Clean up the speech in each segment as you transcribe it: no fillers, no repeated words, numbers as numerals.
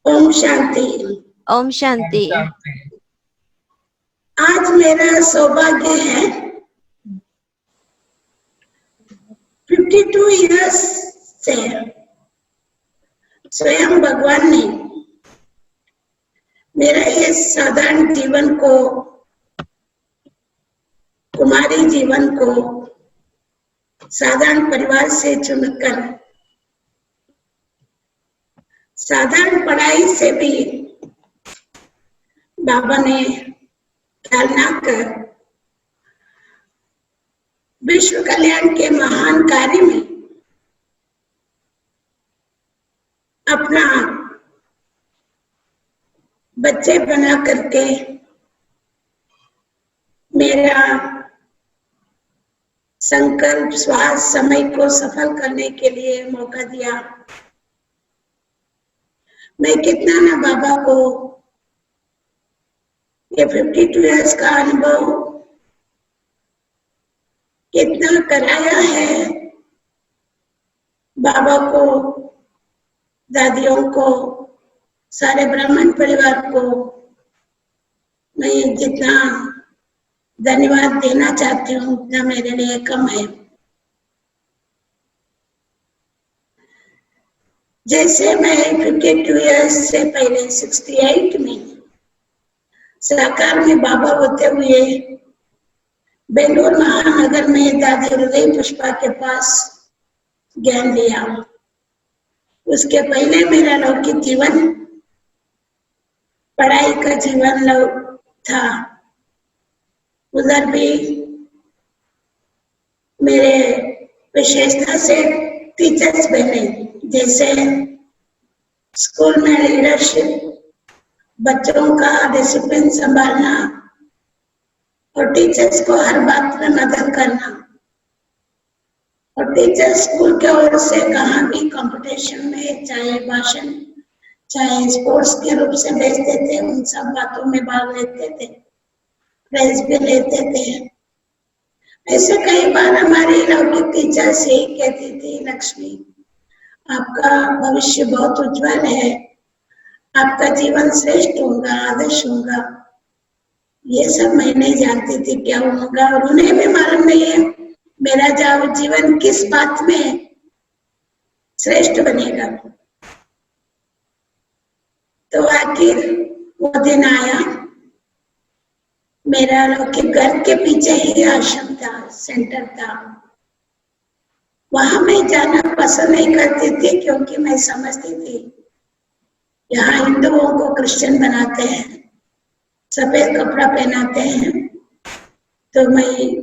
ओम शांति। ओम शांति। आज मेरा सौभाग्य है 52 इयर्स से स्वयं भगवान ने मेरा ये साधारण जीवन को, कुमारी जीवन को साधारण परिवार से चुनकर साधारण पढ़ाई से भी बाबा ने ख्याल ना कर विश्व कल्याण के महान कार्य में अपना बच्चे बना करके मेरा संकल्प श्वास समय को सफल करने के लिए मौका दिया। मैं कितना ना बाबा को ये 52 इयर्स का अनुभव कितना कराया है। बाबा को, दादियों को, सारे ब्राह्मण परिवार को मैं जितना धन्यवाद देना चाहती हूँ उतना मेरे लिए कम है। जैसे मैं 52 इयर्स से पहले 68 में साकार में बाबा होते हुए बेंगलुरु महानगर में दादी हृदय पुष्पा के पास ज्ञान लिया। उसके पहले मेरा लौकिक जीवन, पढ़ाई का जीवन था। उधर भी मेरे विशेषता से टीचर्स बने, जैसे स्कूल में लीडरशिप, बच्चों का डिसिप्लिन संभालना और टीचर्स को हर बात में मदद करना। और टीचर्स स्कूल की ओर से कहाँ भी कंपटीशन में, चाहे भाषण, चाहे स्पोर्ट्स के रूप से भेजते थे, उन सब बातों में भाग लेते थे, प्राइज भी लेते थे। ऐसे कई बार हमारी लौकिक टीचर से कहती थी, लक्ष्मी आपका भविष्य बहुत उज्जवल है, आपका जीवन श्रेष्ठ होगा, आदर्श होगा। ये सब मैं नहीं जानती थी क्या होगा, और उन्हें भी मालूम नहीं है मेरा जीवन किस बात में श्रेष्ठ बनेगा। तो आखिर वो दिन आया। मेरा लौकिक घर के पीछे ही आश्रम था, सेंटर था। वहां मैं जाना पसंद नहीं करती थी, क्योंकि मैं समझती थी यहाँ हिंदुओं को क्रिश्चियन बनाते हैं, सफेद कपड़ा पहनाते हैं। तो मैं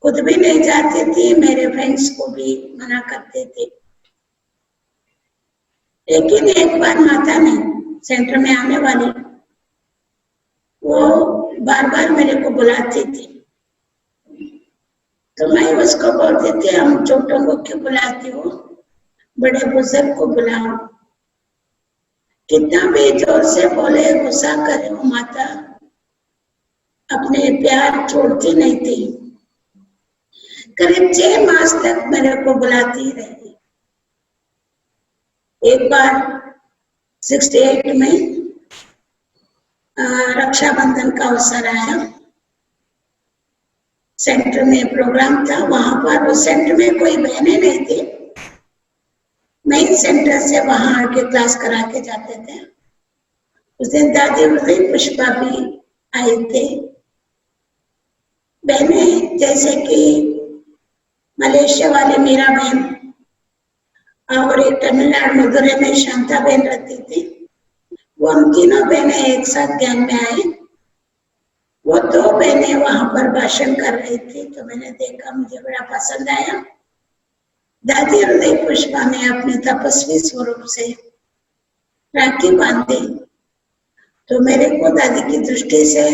खुद भी नहीं जाती थी, मेरे फ्रेंड्स को भी मना करते थे। लेकिन एक बार माता ने, सेंटर में आने वाली, वो बार बार मेरे को बुलाती थी। तो मैं उसको बोलती थी, हम छोटों को क्यों बुलाती हो, बड़े बुजुर्ग को बुलाओ। कितना भी जोर से बोले, गुस्सा करे, वो माता अपने प्यार छोड़ती नहीं थी। करीब 6 मास तक मेरे को बुलाती रही। एक बार 68 में रक्षाबंधन का अवसर आया, सेंटर में प्रोग्राम था। वहां पर उस सेंटर में कोई बहनें नहीं थी, मेन सेंटर से वहां आके क्लास करा के जाते थे। उस दिन दादी हृदय पुष्पा भी आए थे। बहनें जैसे कि मलेशिया वाली मीरा बहन और एक तमिलनाडु मदुरई में शांता बहन रहती थी। वो हम तीनों बहनें एक साथ ज्ञान में आए। वो 2 बहनें वहां पर भाषण कर रही थी, तो मैंने देखा, मुझे बड़ा पसंद आया। दादी हृदय पुष्पा ने अपने तपस्वी स्वरूप से राखी बांधी, तो मेरे को दादी की दृष्टि से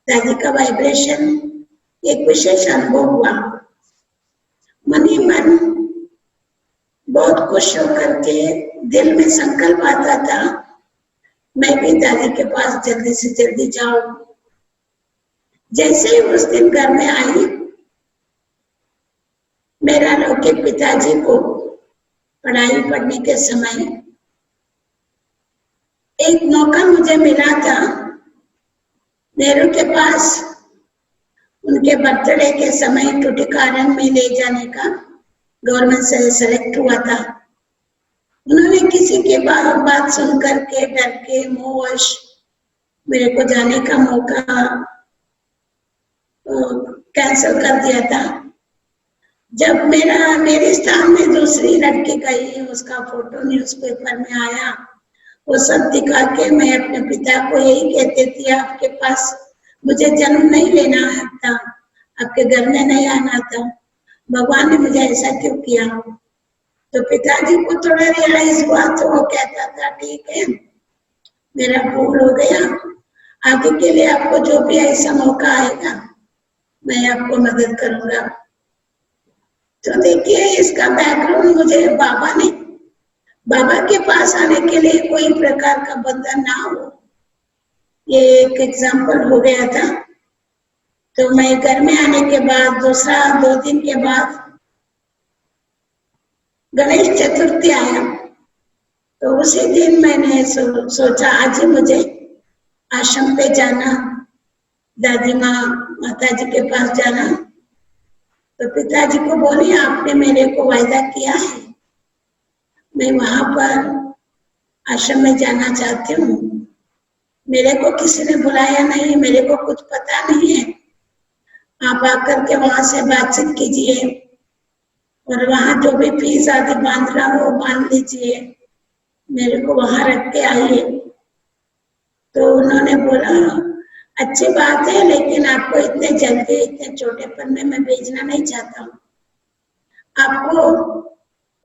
दादी का वाइब्रेशन एक विशेष अनुभव हुआ। मन ही मन बहुत खुश होकर के दिल में संकल्प आता था, मैं भी दादी के पास जल्दी से जल्दी जाऊं। जैसे ही उस दिन घर में आई, मेरा लौकिक पिताजी को पढ़ाई पढ़ने के समय एक मौका मुझे मिला था नेहरू के पास उनके बर्थडे के समय टुटीकारण में ले जाने का, गवर्नमेंट से सेलेक्ट हुआ था। उन्होंने किसी के बात सुन करके डर के मोहवश मेरे को जाने का मौका कैंसिल कर दिया था। जब मेरे स्थान में दूसरी लड़की गई, उसका फोटो न्यूज़पेपर में आया, वो सब दिखा के मैं अपने पिता को यही कहती थी, आपके पास मुझे जन्म नहीं लेना था, आपके घर में नहीं आना था, भगवान ने मुझे ऐसा क्यों किया। तो पिताजी को थोड़ा रियलाइज हुआ तो वो कहता था, ठीक है मेरा भूल हो गया, आगे के लिए आपको जो भी ऐसा मौका आएगा मैं आपको मदद करूंगा। तो देखिए इसका बैकग्राउंड, मुझे बाबा के पास आने के लिए कोई प्रकार का बंधन ना हो, ये एक एग्जाम्पल हो गया था। तो मैं घर में आने के बाद 2 दिन के बाद गणेश चतुर्थी आया, तो उसी दिन मैंने सोचा आज ही मुझे आश्रम पे जाना, दादी माता जी के पास जाना। तो पिताजी को बोली, आपने मेरे को वायदा किया है, मैं वहां पर आश्रम में जाना चाहती हूँ, मेरे को किसी ने बुलाया नहीं, मेरे को कुछ पता नहीं है, आप आकर के वहां से बातचीत कीजिए और वहां जो भी फीस आदि बांध रहा हो बांध लीजिए, मेरे को वहां रख के आइए। तो उन्होंने बोला अच्छी बात है, लेकिन आपको इतने जल्दी इतने छोटेपन में मैं भेजना नहीं चाहता हूँ, आपको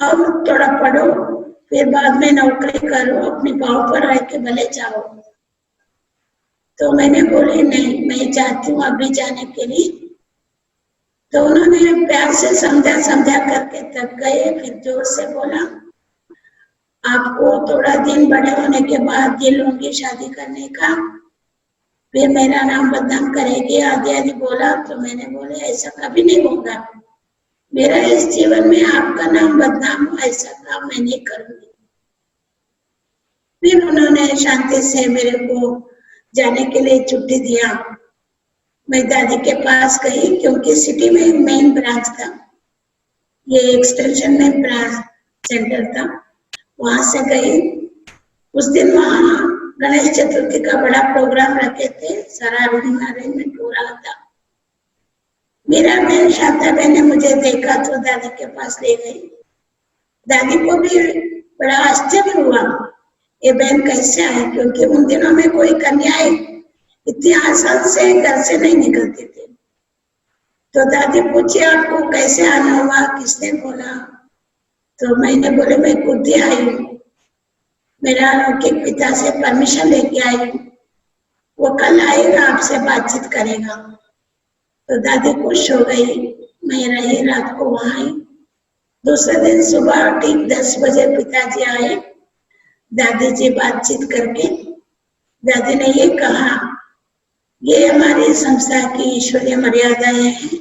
अब थोड़ा पढ़ो, फिर बाद में नौकरी करो, अपने पाँव पर रह के भले जाओ। तो मैंने बोली नहीं, मैं चाहती हूँ अभी जाने के लिए। तो उन्होंने प्यार से समझा करके तक गए, फिर जोर से बोला, आपको थोड़ा दिन बड़े होने के बाद दिल होंगी शादी करने का, फिर मेरा नाम बदनाम करेगी आदि आदि बोला। तो मैंने बोले ऐसा कभी नहीं होगा, मेरा इस जीवन में आपका नाम बदनाम हो ऐसा काम मैं नहीं करूंगी। फिर उन्होंने शांति से मेरे को जाने के लिए छुट्टी दिया। मैं दादी के पास गई, क्योंकि सिटी में मेन ब्रांच था, ये एक्सटेंशन में ब्रांच सेंटर था, वहां से गई। उस दिन वहां गणेश चतुर्थी का बड़ा प्रोग्राम रखे थे, सारा अरेंजमेंट हो रहा था। मेरा बहन शांता बहन ने मुझे देखा तो दादी के पास ले गई। दादी को भी बड़ा आश्चर्य हुआ, ये बहन कैसे आई, क्योंकि उन दिनों में कोई कन्याएं इतनी आसान से घर से नहीं निकलती थी। तो दादी पूछी आपको कैसे आना हुआ, किसने बोला? तो मैंने बोले मैं खुद ही आई हूँ, मेरा लौकिक पिता से परमिशन लेके आई हूँ, वो कल आएगा आपसे बातचीत करेगा। तो दादी खुश हो गई, मैं रही रात को वहां आई। दूसरे दिन सुबह ठीक 10 बजे पिताजी आए, दादी जी बातचीत करके दादी ने ये कहा, ये हमारी संस्था की ईश्वरीय मर्यादाएं हैं,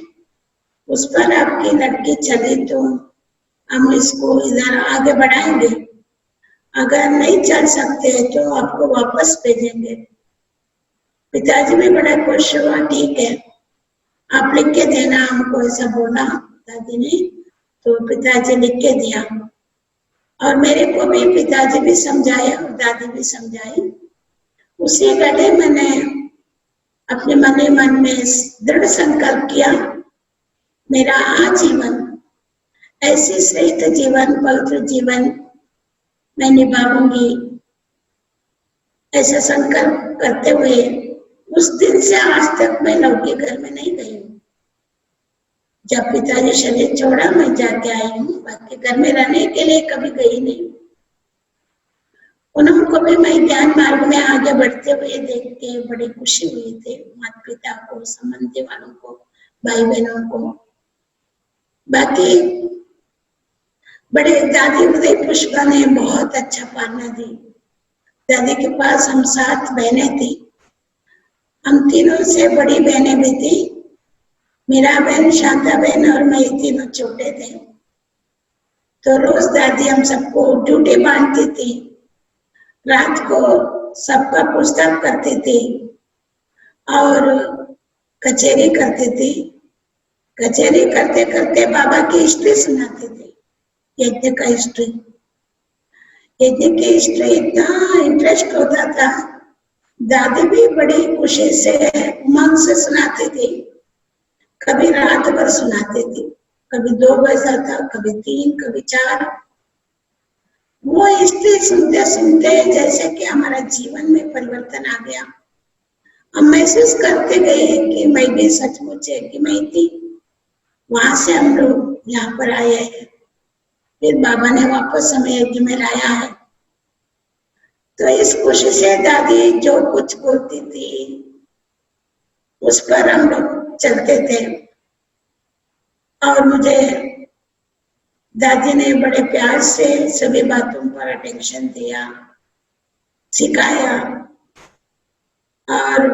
उस पर आपकी लड़की चली तो हम इसको इधर आगे बढ़ाएंगे, अगर नहीं चल सकते तो आपको वापस भेजेंगे। पिताजी भी बड़ा खुश हुआ, ठीक है आप लिख के देना हमको, ऐसा बोला दादी ने। तो पिताजी लिख के दिया और मेरे को भी पिताजी भी समझाया और दादी भी समझाई। उसी घड़ी मैंने अपने मन में दृढ़ संकल्प किया, मेरा आजीवन ऐसी श्रेष्ठ जीवन, पवित्र जीवन मैं निभाऊंगी। ऐसा संकल्प करते हुए उस दिन से आज तक मैं लौकिक घर में नहीं गई हूँ। जब पिताजी शरीर छोड़ा मैं जाके आई हूँ, बाकी घर में रहने के लिए कभी गई नहीं। उनको भी मैं ज्ञान मार्ग में आगे बढ़ते हुए देख के बड़ी खुशी हुई थी, माता पिता को, संबंधी वालों को, भाई बहनों को। बाकी बड़े दादी उदय पुष्पा ने बहुत अच्छा पालना दी। दादी के पास हम 7 बहनें थी, हम तीनों से बड़ी बहनें भी थी। मेरा बहन, शांता बहन और मैं तीनों छोटे थे। तो रोज दादी हम सबको ड्यूटी बांटती थी। रात को सबका पुस्तक करती थी और कचहरी करती थी। कचहरी करते करते बाबा की हिस्ट्री सुनाते थे, यज्ञ का हिस्ट्री। यज्ञ की हिस्ट्री इतना इंटरेस्ट होता था, दादी भी बड़ी खुशी से उमंग से सुनाती थी। कभी रात भर सुनाती थी, कभी 2 बजा था, कभी 3, कभी 4। वो हिस्ट्री सुनते सुनते जैसे कि हमारा जीवन में परिवर्तन आ गया। हम महसूस करते गए कि मैं भी सचमुच है कि मैं थी। वहां से हम लोग यहाँ पर आए हैं, फिर बाबा ने वापस हमें यज्ञ में लाया है। तो इस खुशी से दादी जो कुछ बोलती थी उस पर हम लोग चलते थे। और मुझे दादी ने बड़े प्यार से सभी बातों पर अटेंशन दिया, सिखाया। और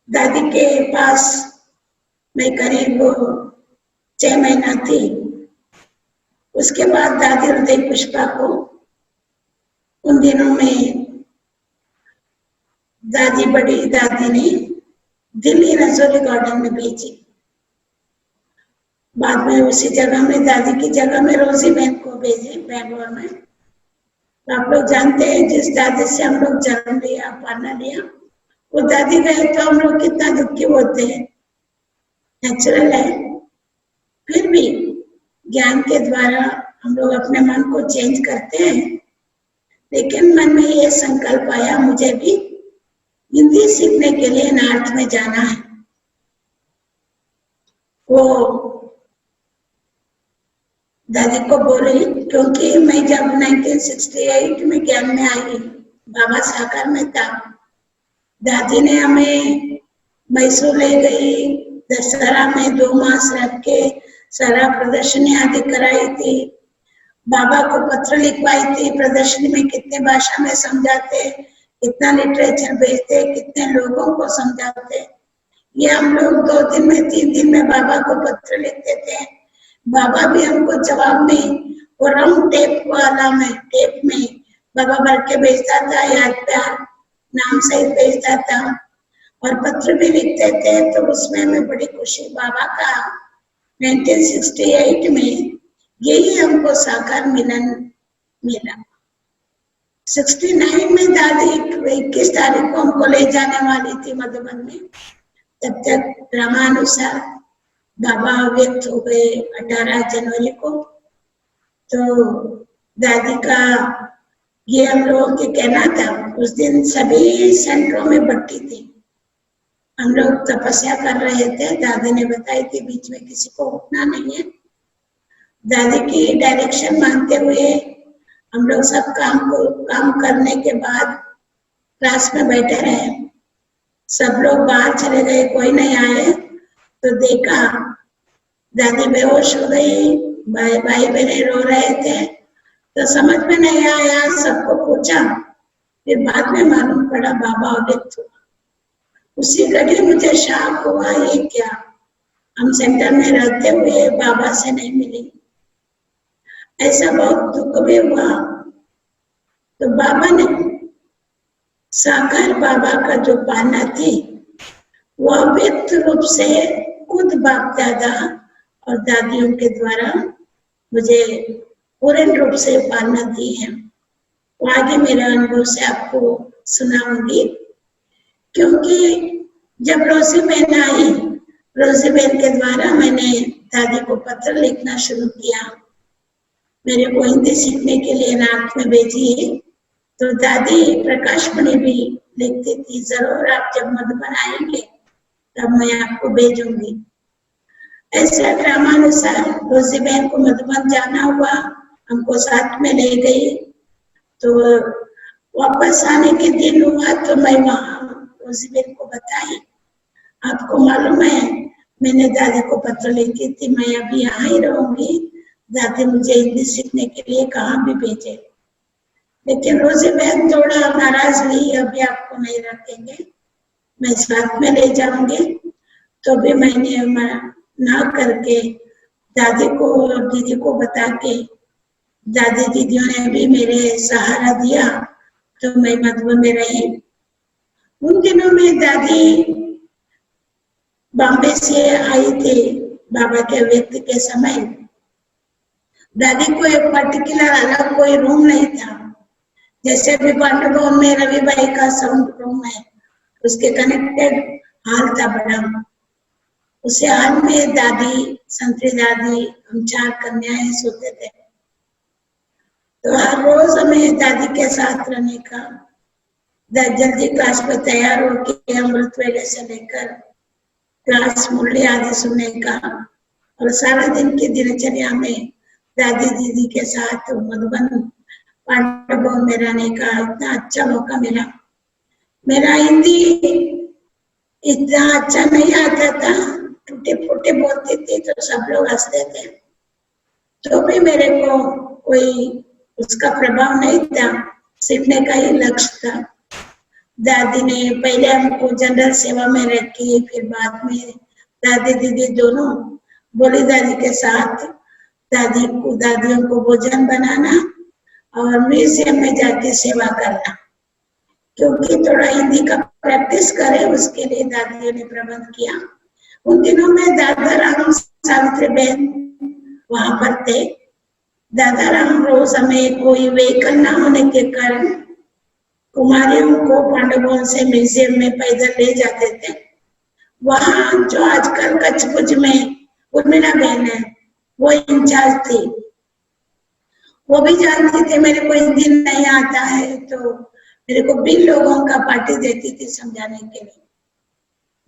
दादी के पास मैं करीब 6 महीना थी। उसके बाद दादी हृदय पुष्पा को उन दिनों में दादी बड़ी दादी ने दिल्ली रजौरी गार्डन में भेजी। बाद में उसी जगह में दादी की जगह में रोजी बहन को भेजे बैंगलोर में। तो आप लोग जानते हैं जिस दादी से हम लोग जन्म लिया, पालना लिया, वो दादी गए तो हम लोग कितना दुखी होते हैं, नेचुरल है। फिर भी ज्ञान के द्वारा हम लोग अपने मन को चेंज करते हैं। लेकिन मन में ये संकल्प आया, मुझे भी हिंदी सीखने के लिए नॉर्थ में जाना है। वो दादी को बोली, क्योंकि मैं जब 1968 में ज्ञान में आई, बाबा साकार में था, दादी ने हमें मैसूर ले गई। दशहरा में 2 मास रख के सारा प्रदर्शनी आदि कराई थी। बाबा को पत्र लिखवाई थी, प्रदर्शनी में कितने भाषा में समझाते, कितना लिटरेचर भेजते, कितने लोगों को समझाते। ये हम लोग 2 दिन में 3 दिन में बाबा को पत्र लिखते थे। बाबा भी हमको जवाब में वो राउंड टेप वाला में टेप में बाबा भर के भेजता था, याद प्यार नाम से ही भेजता था और पत्र भी लिखते थे। तो उसमें हमें बड़ी खुशी, बाबा का 1968 में यही हमको साकार मिलन मिला। 69 में दादी 21 तारीख को हमको ले जाने वाली थी मधुबन में। तब तक क्रमानुसार बाबा व्यक्त हो गए 18 जनवरी को। तो दादी का ये हम लोगों के कहना था। उस दिन सभी सेंटरों में भट्टी थी, हम लोग तपस्या कर रहे थे। दादी ने बताई थी बीच में किसी को उठना नहीं है। दादी की डायरेक्शन मानते हुए हम लोग सब काम करने के बाद क्लास में बैठे रहे। सब लोग बाहर चले गए, कोई नहीं आए। तो देखा दादी बेहोश हो गई, भाई बहने रो रहे थे। तो समझ में नहीं आया, सबको पूछा, फिर बाद में मालूम पड़ा बाबा अव्यक्त हुआ। उसी घड़ी मुझे शॉक हुआ, ये क्या, हम सेंटर में रहते हुए बाबा से नहीं मिली। ऐसा बहुत दुख भी हुआ। तो बाबा ने साकार बाबा का जो पालना थी वो अव्यक्त रूप से खुद बाप दादा और दादियों के द्वारा मुझे पूर्ण रूप से पालना दी है। वो आगे मेरे अनुभव से आपको सुनाऊंगी। क्योंकि जब रोजी बहन आई, रोजी बहन के द्वारा मैंने दादी को पत्र लिखना शुरू किया। मेरे को हिंदी सीखने के लिए नॉर्थ में भेजी। तो दादी प्रकाश मणि भी लिखती थी, जरूर आप जब मधुबन आएंगे तब मैं आपको भेजूंगी। ऐसा क्रमानुसार रोजी बहन को मधुबन जाना हुआ, हमको साथ में ले गई। तो वापस आने के दिन हुआ तो मैं वहां रोजी बहन को बताई, आपको मालूम है मैंने दादी को पत्र लिखी थी, मैं अभी यहाँ ही रहूंगी, दादी मुझे हिंदी सीखने के लिए कहाँ भी भेजे। लेकिन रोजी बहन थोड़ा नाराज हुई, अभी आपको नहीं रखेंगे, मैं साथ में ले जाऊंगी। तो भी मैंने ना करके दादी को और दीदी को बता के दादी दीदियों ने भी मेरे सहारा दिया तो मैं मधुबन में रही। उन दिनों में दादी बॉम्बे से आई थी बाबा के व्यक्ति के समय। दादी को एक पर्टिकुलर अलग कोई रूम नहीं था, जैसे अभी पांडुभवन में रवि भाई का साउंड रूम है, उसके कनेक्टेड हॉल था बड़ा। उसे हॉल में दादी, संतरी दादी, हम 4 कन्याएं सोते थे। तो हर रोज हमें दादी के साथ रहने का, जल्दी क्लास में तैयार होकर अमृत वेले से लेकर क्लास मुरली आदि सुनने का, और सारा दिन की दिनचर्या में दादी दीदी के साथ मधुबन पांडुभवन में रहने का इतना अच्छा मौका मिला। मेरा हिंदी इतना अच्छा नहीं आता था, टूटे फूटे बोलती थी तो सब लोग हंसते थे, तो भी मेरे को कोई उसका प्रभाव नहीं था, सीखने का ही लक्ष्य था। दादी ने पहले हमको जनरल सेवा में रखी, फिर बाद में दादी दीदी दोनों बोली दादी के साथ दादियों को भोजन बनाना और म्यूजियम में जाके सेवा करना, क्योंकि थोड़ा हिंदी का प्रैक्टिस करे, उसके लिए दादियों ने प्रबंध किया। उन दिनों में दादा राम सावित्री बहन वहां पर थे। दादा राम रोज हमें कोई व्हीकल न होने के कारण कुमारियों को पांडुभवन से म्यूजियम में पैदल ले जाते थे। वहां जो आजकल कच्छपुज में उर्मिला बहन है, वो इंचार्ज थी। वो भी जानती थी मेरे को हिंदी नहीं आता है, तो मेरे को 20 लोगों का पार्टी देती थी समझाने के लिए।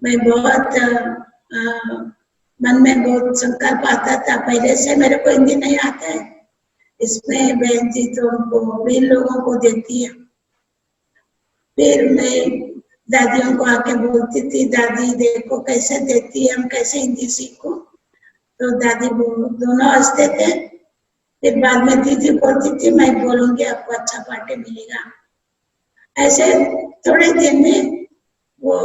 मैं बहुत मन में बहुत संकल्प आता था पहले से, मेरे को हिंदी नहीं आता है, इसमें बहन जी तो हमको 20 लोगों को देती है। फिर मैं दादियों को आके बोलती थी, दादी देखो कैसे देती है, हम कैसे हिंदी सीखो। तो दादी दोनों हंसते थे। फिर बाद में दीदी बोलती थी, मैं बोलूंगी आपको अच्छा पार्टी मिलेगा। ऐसे थोड़े दिन में वो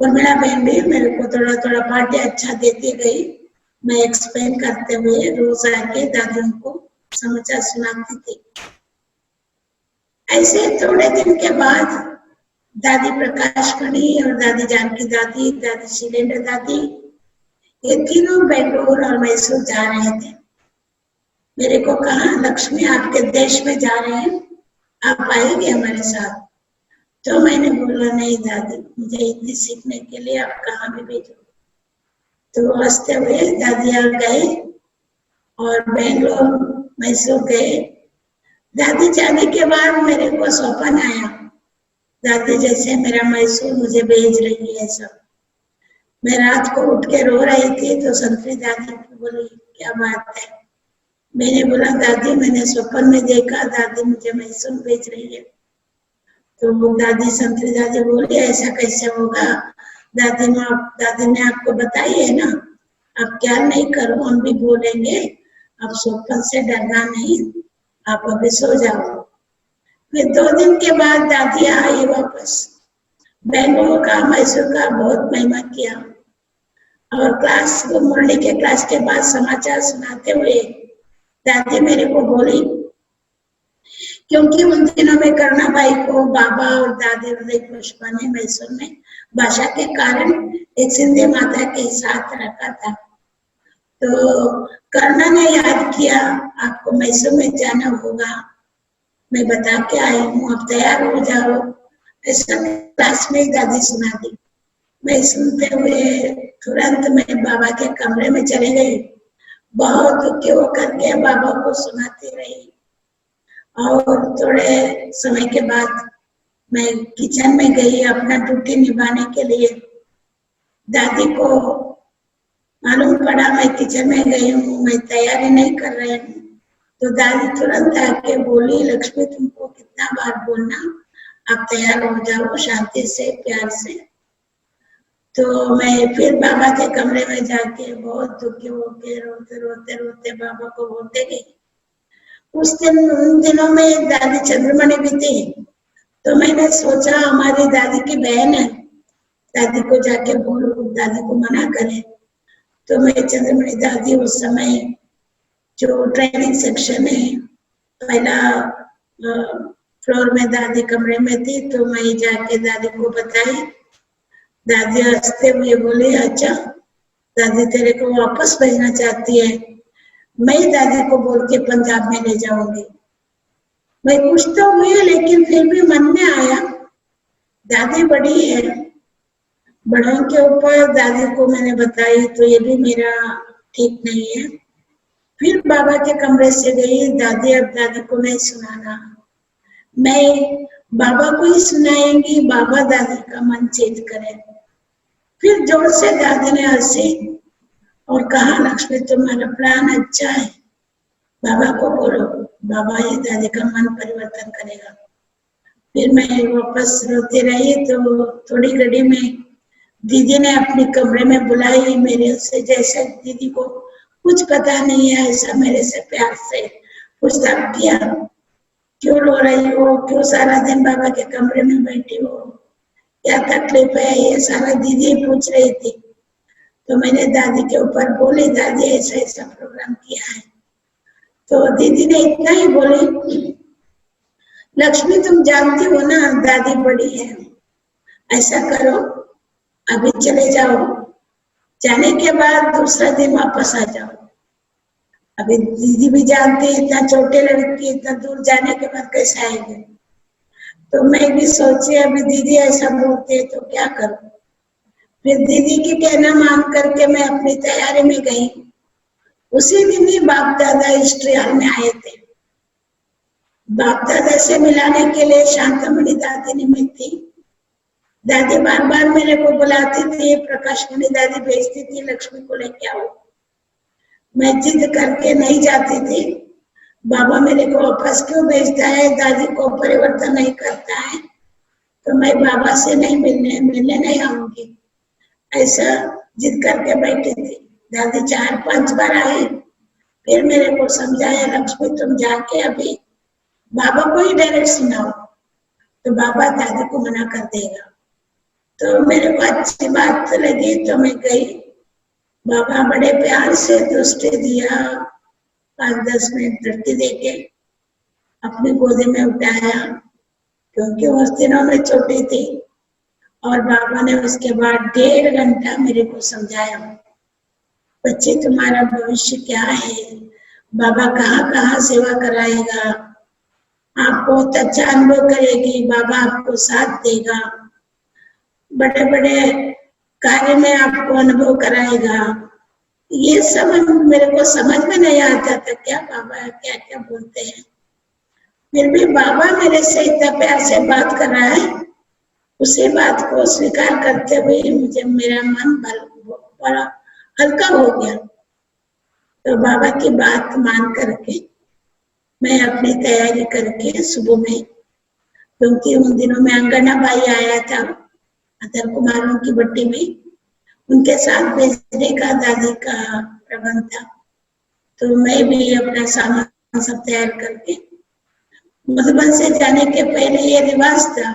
उर्मिला बहन भी मेरे को थोड़ा थोड़ा पार्टी अच्छा देती गई। मैं एक्सप्लेन करते हुए रोज आके दादियों को समाचार सुनाती थी। ऐसे थोड़े दिन के बाद दादी प्रकाश कणी और दादी जानकी दादी, दादी शिलेंद्र दादी, ये तीनों बेंगलोर और मैसूर जा रहे थे। मेरे को कहा, लक्ष्मी आपके देश में जा रहे हैं, आप आएंगे हमारे साथ? तो मैंने बोला, नहीं दादी, मुझे हिंदी सीखने के लिए आप कहाँ भी भेजो। तो हंसते हुए दादी आ गए और बेंगलोर मैसूर गए। दादी जाने के बाद मेरे को सौंपन आया, दादी जैसे मेरा मैसूर मुझे भेज रही है सब। मैं रात को उठ के रो रही थी, तो संतरी दादी बोली, क्या बात है? मैंने बोला, दादी मैंने स्वप्न में देखा, दादी मुझे मैसूर भेज रही है। तो दादी संतरी दादी बोली, ऐसा कैसे होगा? दादी ने आपको बताई है ना, आप क्या नहीं करो, हम भी बोलेंगे, आप स्वप्न से डरना नहीं, आप अभी सो जाओ। फिर 2 दिन के बाद दादी आई वापस। बेंगलोर का, मैसूर का बहुत महिमा किया, और क्लास मुरली के क्लास के बाद समाचार सुनाते हुए दादी मेरे को बोली, क्योंकि उन दिनों में करुणा बाई को बाबा और दादी हृदय पुष्पा ने मैसूर में भाषा के कारण एक सिंधी माता के साथ रखा था। तो करुणा ने याद किया, आपको मैसूर में जाना होगा, मैं बता के आई हूँ, आप तैयार हो जाओ। ऐसा क्लास में दादी सुना दी। मैं सुनते हुए तुरंत मैं बाबा के कमरे में चली गई, बहुत दुखी होकर के बाबा को सुनाती रही। और थोड़े समय के बाद मैं किचन में गई अपना ड्यूटी निभाने के लिए। दादी को मालूम पड़ा मैं किचन में गई हूँ, मैं तैयारी नहीं कर रही हूँ। तो दादी तुरंत आके बोली, लक्ष्मी तुमको कितना बार बोलना, आप तैयार हो जाओ शांति से, प्यार से। तो मैं फिर बाबा के कमरे में जाके बहुत दुखी होके रोते रोते रोते बाबा को बोलते गई। उस उन दिनों में दादी चंद्रमणि भी थी, तो मैंने सोचा हमारी दादी की बहन है, दादी को जाके बोलो, दादी को मना करे। तो मैं चंद्रमणि दादी उस समय जो ट्रेनिंग सेक्शन है, पहला फ्लोर में दादी कमरे में थी, तो मैं जाके दादी को बताई। दादी हंसते हुए बोली, अच्छा दादी तेरे को वापस भेजना चाहती है, मैं दादी को बोल के पंजाब में ले जाऊंगी। मैं कुछ तो हुई, लेकिन फिर भी मन में आया दादी बड़ी है, बड़ों के ऊपर दादी को मैंने बताई तो ये भी मेरा ठीक नहीं है। फिर बाबा के कमरे से गई, दादी अब दादी को नहीं सुनाना, मैं बाबा को ही सुनाएंगी, बाबा दादी का मन चेंज करे। फिर जोर से दादी ने हंसी और कहा, लक्ष्मी तुम्हारा प्लान अच्छा है, बाबा को बोलो, बाबा ही दादी का मन परिवर्तन करेगा। फिर मैं वापस रोती रही, तो थोड़ी घड़ी में दीदी ने अपने कमरे में बुलाई, मेरे से जैसे दीदी को कुछ पता नहीं है ऐसा मेरे से प्यार से पूछताछ किया, क्यों रो रही हो, क्यों सारा दिन बाबा के कमरे में बैठी हो, क्या तकलीफ है, ये सारा दीदी पूछ रही थी। तो मैंने दादी के ऊपर बोली, दादी ऐसा ऐसा प्रोग्राम किया है। तो दीदी ने इतना ही बोली, लक्ष्मी तुम जानती हो ना दादी बड़ी है, ऐसा करो अभी चले जाओ, जाने के बाद दूसरा दिन वापस आ जाओ। अभी दीदी भी जानती है इतना छोटे लड़की इतना दूर जाने के बाद कैसे आएंगे। तो मैं भी सोची अभी दीदी ऐसा बोलते है तो क्या करूं। फिर दीदी की कहना मान करके मैं अपनी तैयारी में गई। उसी दिन ही बाप दादा हिस्ट्री हॉल में आए थे। बाप दादा से मिलाने के लिए शांतमणि दादी निमित्त थी। दादी बार बार मेरे को बुलाती थी, प्रकाशमणि दादी भेजती थी, लक्ष्मी को लेके आओ। मैं जिद करके नहीं जाती थी, बाबा मेरे को वापस क्यों भेजता है, दादी को परिवर्तन नहीं करता है, तो मैं बाबा से नहीं मिलने नहीं आऊंगी, ऐसा जिद करके बैठी थी। दादी 4-5 बार आई, फिर मेरे को समझाया, लक्ष्मी तुम जाके अभी बाबा को ही डायरेक्ट सुनाओ, तो बाबा दादी को मना कर देगा। तो मेरे को अच्छी बात लगी, तो मैं गई। बाबा बड़े प्यार से दृष्टि दिया, 5-10 मिनट दृष्टि देके अपनी गोदी में उठाया, क्योंकि उस दिनों में छोटी थी। और बाबा ने उसके बाद 1.5 घंटा मेरे को समझाया, बच्चे तुम्हारा भविष्य क्या है, बाबा कहाँ कहाँ सेवा कराएगा, आप बहुत अच्छा अनुभव करेगी, बाबा आपको साथ देगा, बड़े बड़े कार्य में आपको अनुभव कराएगा। ये सब मेरे को समझ में नहीं आता था, क्या बाबा क्या क्या बोलते हैं। फिर भी बाबा मेरे से इतना प्यार से बात कर रहा है, उसी बात को स्वीकार करते हुए मुझे मेरा मन बड़ा हल्का हो गया। तो बाबा की बात मान करके मैं अपनी तैयारी करके सुबह में, क्योंकि उन दिनों में अंगना बाई आया था अदर कुमारों की भट्टी में, उनके साथ भेजने का दादी का प्रबंध था। तो मैं भी अपना सामान सब तैयार करके, मधुबन से जाने के पहले ये रिवाज था,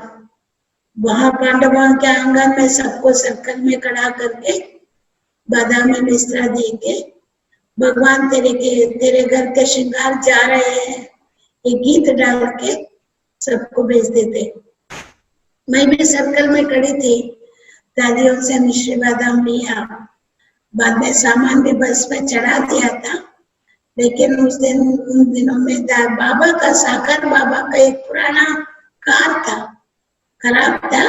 वहां पांडवों के आंगन में सबको सर्कल में खड़ा करके बादाम में मिश्रा दे के, भगवान तेरे घर के श्रृंगार जा रहे हैं, ये गीत डाल के सबको भेज देते। मैं भी सर्कल में खड़ी थी, दादियों से मिश्री बादाम लिया, बाद में सामान भी बस में चढ़ा दिया था। लेकिन उन दिनों में बाबा का साकार बाबा का एक पुराना कार था, खराब था,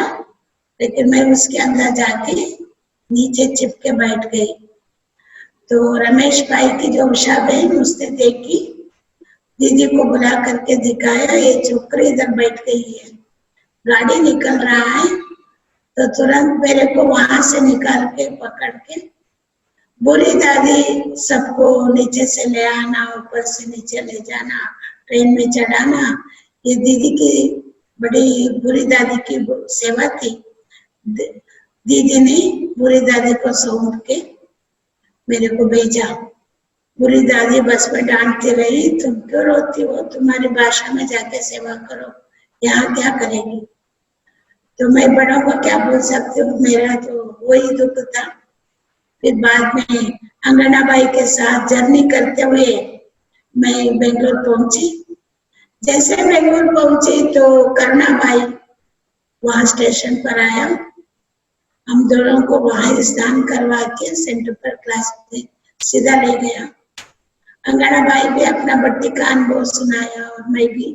लेकिन मैं उसके अंदर जाके नीचे चिपके बैठ गई। तो रमेश भाई की जो उषा बहन, उसने देखी, दीदी को बुला करके दिखाया, ये छोकरी इधर बैठ गई है, गाड़ी निकल रहा है। तो तुरंत मेरे को वहां से निकाल के पकड़ के, बुरी दादी सबको नीचे से ले आना, ऊपर से नीचे ले जाना, ट्रेन में चढ़ाना, ये दीदी की बड़ी बुरी दादी की सेवा थी। दीदी ने बुरी दादी को सौंप के मेरे को भेजा। बुरी दादी बस में डांटती रही, तुम क्यों रोती हो, तुम्हारी भाषा में जाके सेवा करो, यहाँ क्या करेगी। तो मैं बड़ों को क्या बोल सकती हूँ, मेरा तो वही दुख था। फिर बाद में अंगनाबाई के साथ जर्नी करते हुए मैं बेंगलोर पहुंची। जैसे बेंगलुरु पहुंची तो करुणा भाई वहां स्टेशन पर आया। हम दोनों को वहां स्नान करवा के सेंटर पर क्लास में सीधा ले गया। अंगना भाई भी अपना बट्टी का अनुभव सुनाया और मैं भी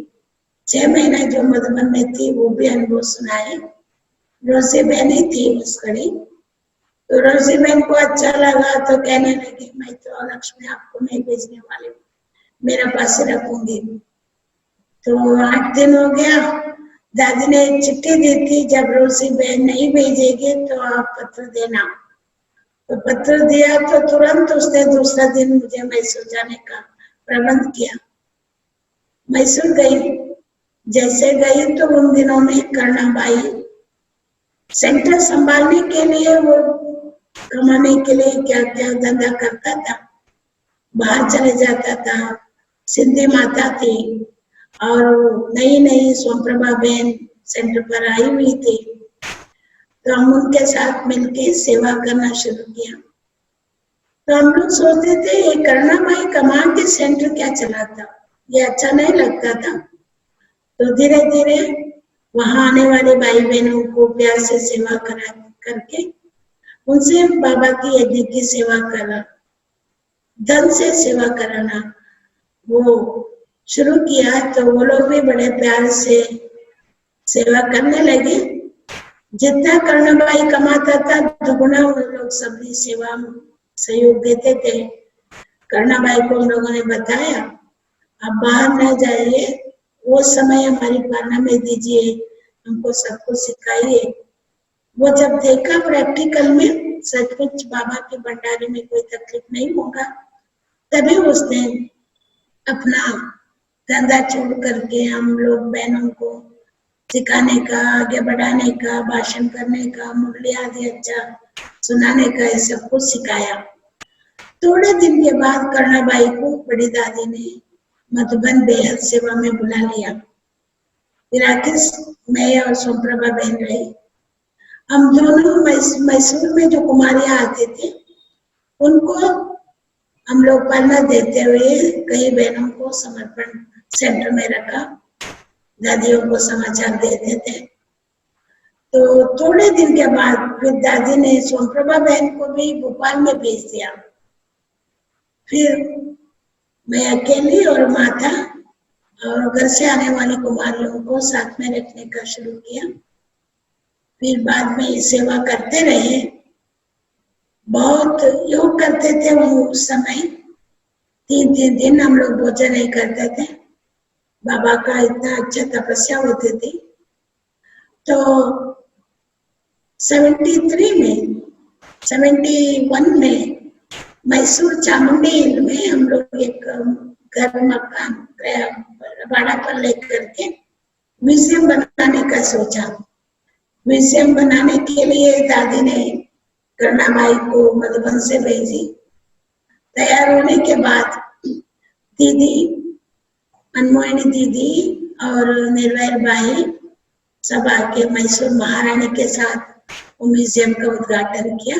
6 महीने जो मधुबन में थी वो भी अनुभव सुनाए। रोजी बहन ही थी उस घड़ी। तो रोजी बहन को अच्छा लगा तो कहने लगी मैं तो लक्ष्मी आपको नहीं भेजने वाली हूँ, मेरा पास ही रखूंगी। तो 8 दिन हो गया। दादी ने एक चिट्ठी दी थी, जब रोजी बहन नहीं भेजेगी तो आप पत्र देना। तो पत्र दिया तो तुरंत उसने दूसरा दिन मुझे मैसूर जाने का प्रबंध किया। मैसूर गई। जैसे गई तो उन दिनों में करुणा बाई सेंटर संभालने के लिए वो कमाने के लिए क्या क्या धंधा करता था, बाहर चले जाता था। सिंधी माता थी और नई नई सोमप्रभा बहन सेंटर पर आई हुई थी, तो हम उनके साथ मिलकर सेवा करना शुरू किया। तो हम लोग सोचते थे ये करुणा बाई कमान के सेंटर क्या चलाता, ये अच्छा नहीं लगता था। तो धीरे धीरे वहां आने वाले भाई बहनों को प्यार से सेवा करा करके उनसे बाबा की यज्ञ की सेवा करना, धन से सेवा कराना वो शुरू किया। तो वो लोग भी बड़े प्यार से सेवा करने लगे। जितना करुणाबाई कमाता था दुगुना वो लोग सबकी सेवा में सहयोग देते थे। करुणाबाई को हम लोगों ने बताया आप बाहर न जाइए, वो समय हमारी पालना में दीजिए, हमको सब कुछ सिखाइए। वो जब देखा प्रैक्टिकल में सचमुच बाबा के भंडारे में कोई तकलीफ नहीं होगा, तभी उसने अपना धंधा छोड़ करके हम लोग बहनों को सिखाने का, आगे बढ़ाने का, भाषण करने का, मुरली आदि अच्छा सुनाने का, ये सब कुछ सिखाया। थोड़े दिन के बाद करुणाबाई को बड़ी दादी ने मधुबन बेहद सेवा में बुला लिया। राकेश, मैं और सोमप्रभा बहन रही। हम दोनों मैसूर में जो कुमारियां आते थे उनको हम लोग पालना देते हुए कई बहनों को समर्पण सेंटर में रखा, दादियों को समाचार देते थे। तो थोड़े दिन के बाद फिर दादी ने सोमप्रभा बहन को भी भोपाल में भेज दिया। फिर मैं अकेली और माता और घर से आने वाली कुमारियों को साथ में रखने का शुरू किया। फिर बाद में सेवा करते रहे, बहुत योग करते थे। वो उस समय 3-3 दिन हम लोग भोजन नहीं करते थे, बाबा का इतना अच्छा तपस्या होती थी। तो 71 में मैसूर चामुंडी हिल में हम लोग एक घर मकान भाड़ा पर लेकर के म्यूजियम बनाने का सोचा। म्यूजियम बनाने के लिए दादी ने करुणाबाई को मधुबन से भेजी। तैयार होने के बाद दीदी, अनमोहिनी दीदी और निर्वैर बाई सब आके मैसूर महारानी के साथ वो म्यूजियम का उद्घाटन किया।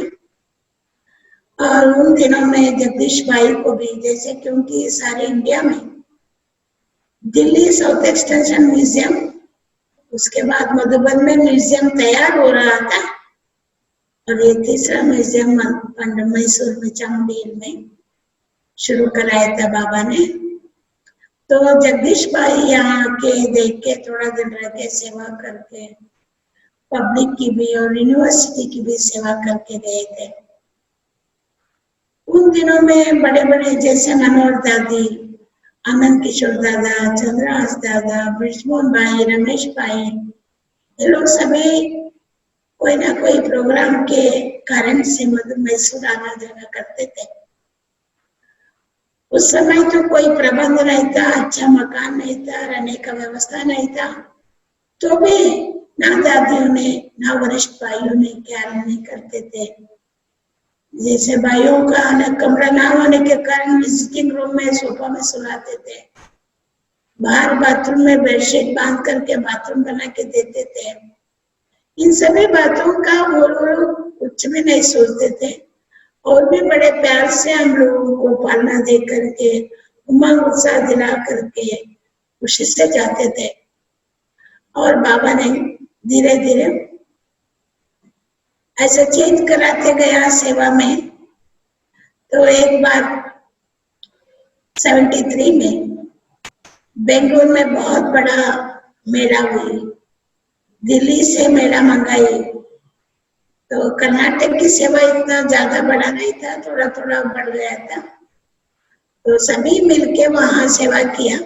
और उन दिनों में जगदीश भाई को भी, जैसे क्योंकि सारे इंडिया में दिल्ली साउथ एक्सटेंशन म्यूजियम, उसके बाद मधुबन में म्यूजियम तैयार हो रहा था और ये तीसरा म्यूजियम मैसूर में चामुंडी में शुरू कराया था बाबा ने। तो जगदीश भाई यहाँ के देख के थोड़ा दिन रह के सेवा करके पब्लिक की भी और यूनिवर्सिटी की भी सेवा करके गए थे। उन दिनों में बड़े बड़े जैसे मनोहर दादी, आनंद किशोर दादा, चंद्रहास दादा, ब्रिजमोहन भाई, रमेश भाई, ये लोग सभी कोई ना कोई प्रोग्राम के कारण से मैसूर आना जाना करते थे। उस समय तो कोई प्रबंध नहीं था, अच्छा मकान नहीं था, रहने का व्यवस्था नहीं था, तो भी ना दादियों ने ना वरिष्ठ भाइयों ने क्या नहीं करते थे। जैसे भाइयों का अलग कमरा ना होने के कारण विजिटिंग रूम में सोफा में सुलाते थे, बाहर बाथरूम में बेडशीट बांध करके बाथरूम बना के देते थे। इन सभी बातों का वो लोग कुछ भी नहीं सोचते थे और भी बड़े प्यार से हम लोगों को पालना दे करके, उमंग उत्साह दिला करके खुशी से जाते थे। और बाबा ने धीरे धीरे ऐसे चेंज कराते गया सेवा में। तो एक बार 73 में बेंगलुरु में बहुत बड़ा मेला हुई, दिल्ली से मेला मंगाई। तो कर्नाटक की सेवा इतना ज्यादा बड़ा नहीं था, थोड़ा थोड़ा बढ़ गया था। तो सभी मिलके वहां सेवा किया,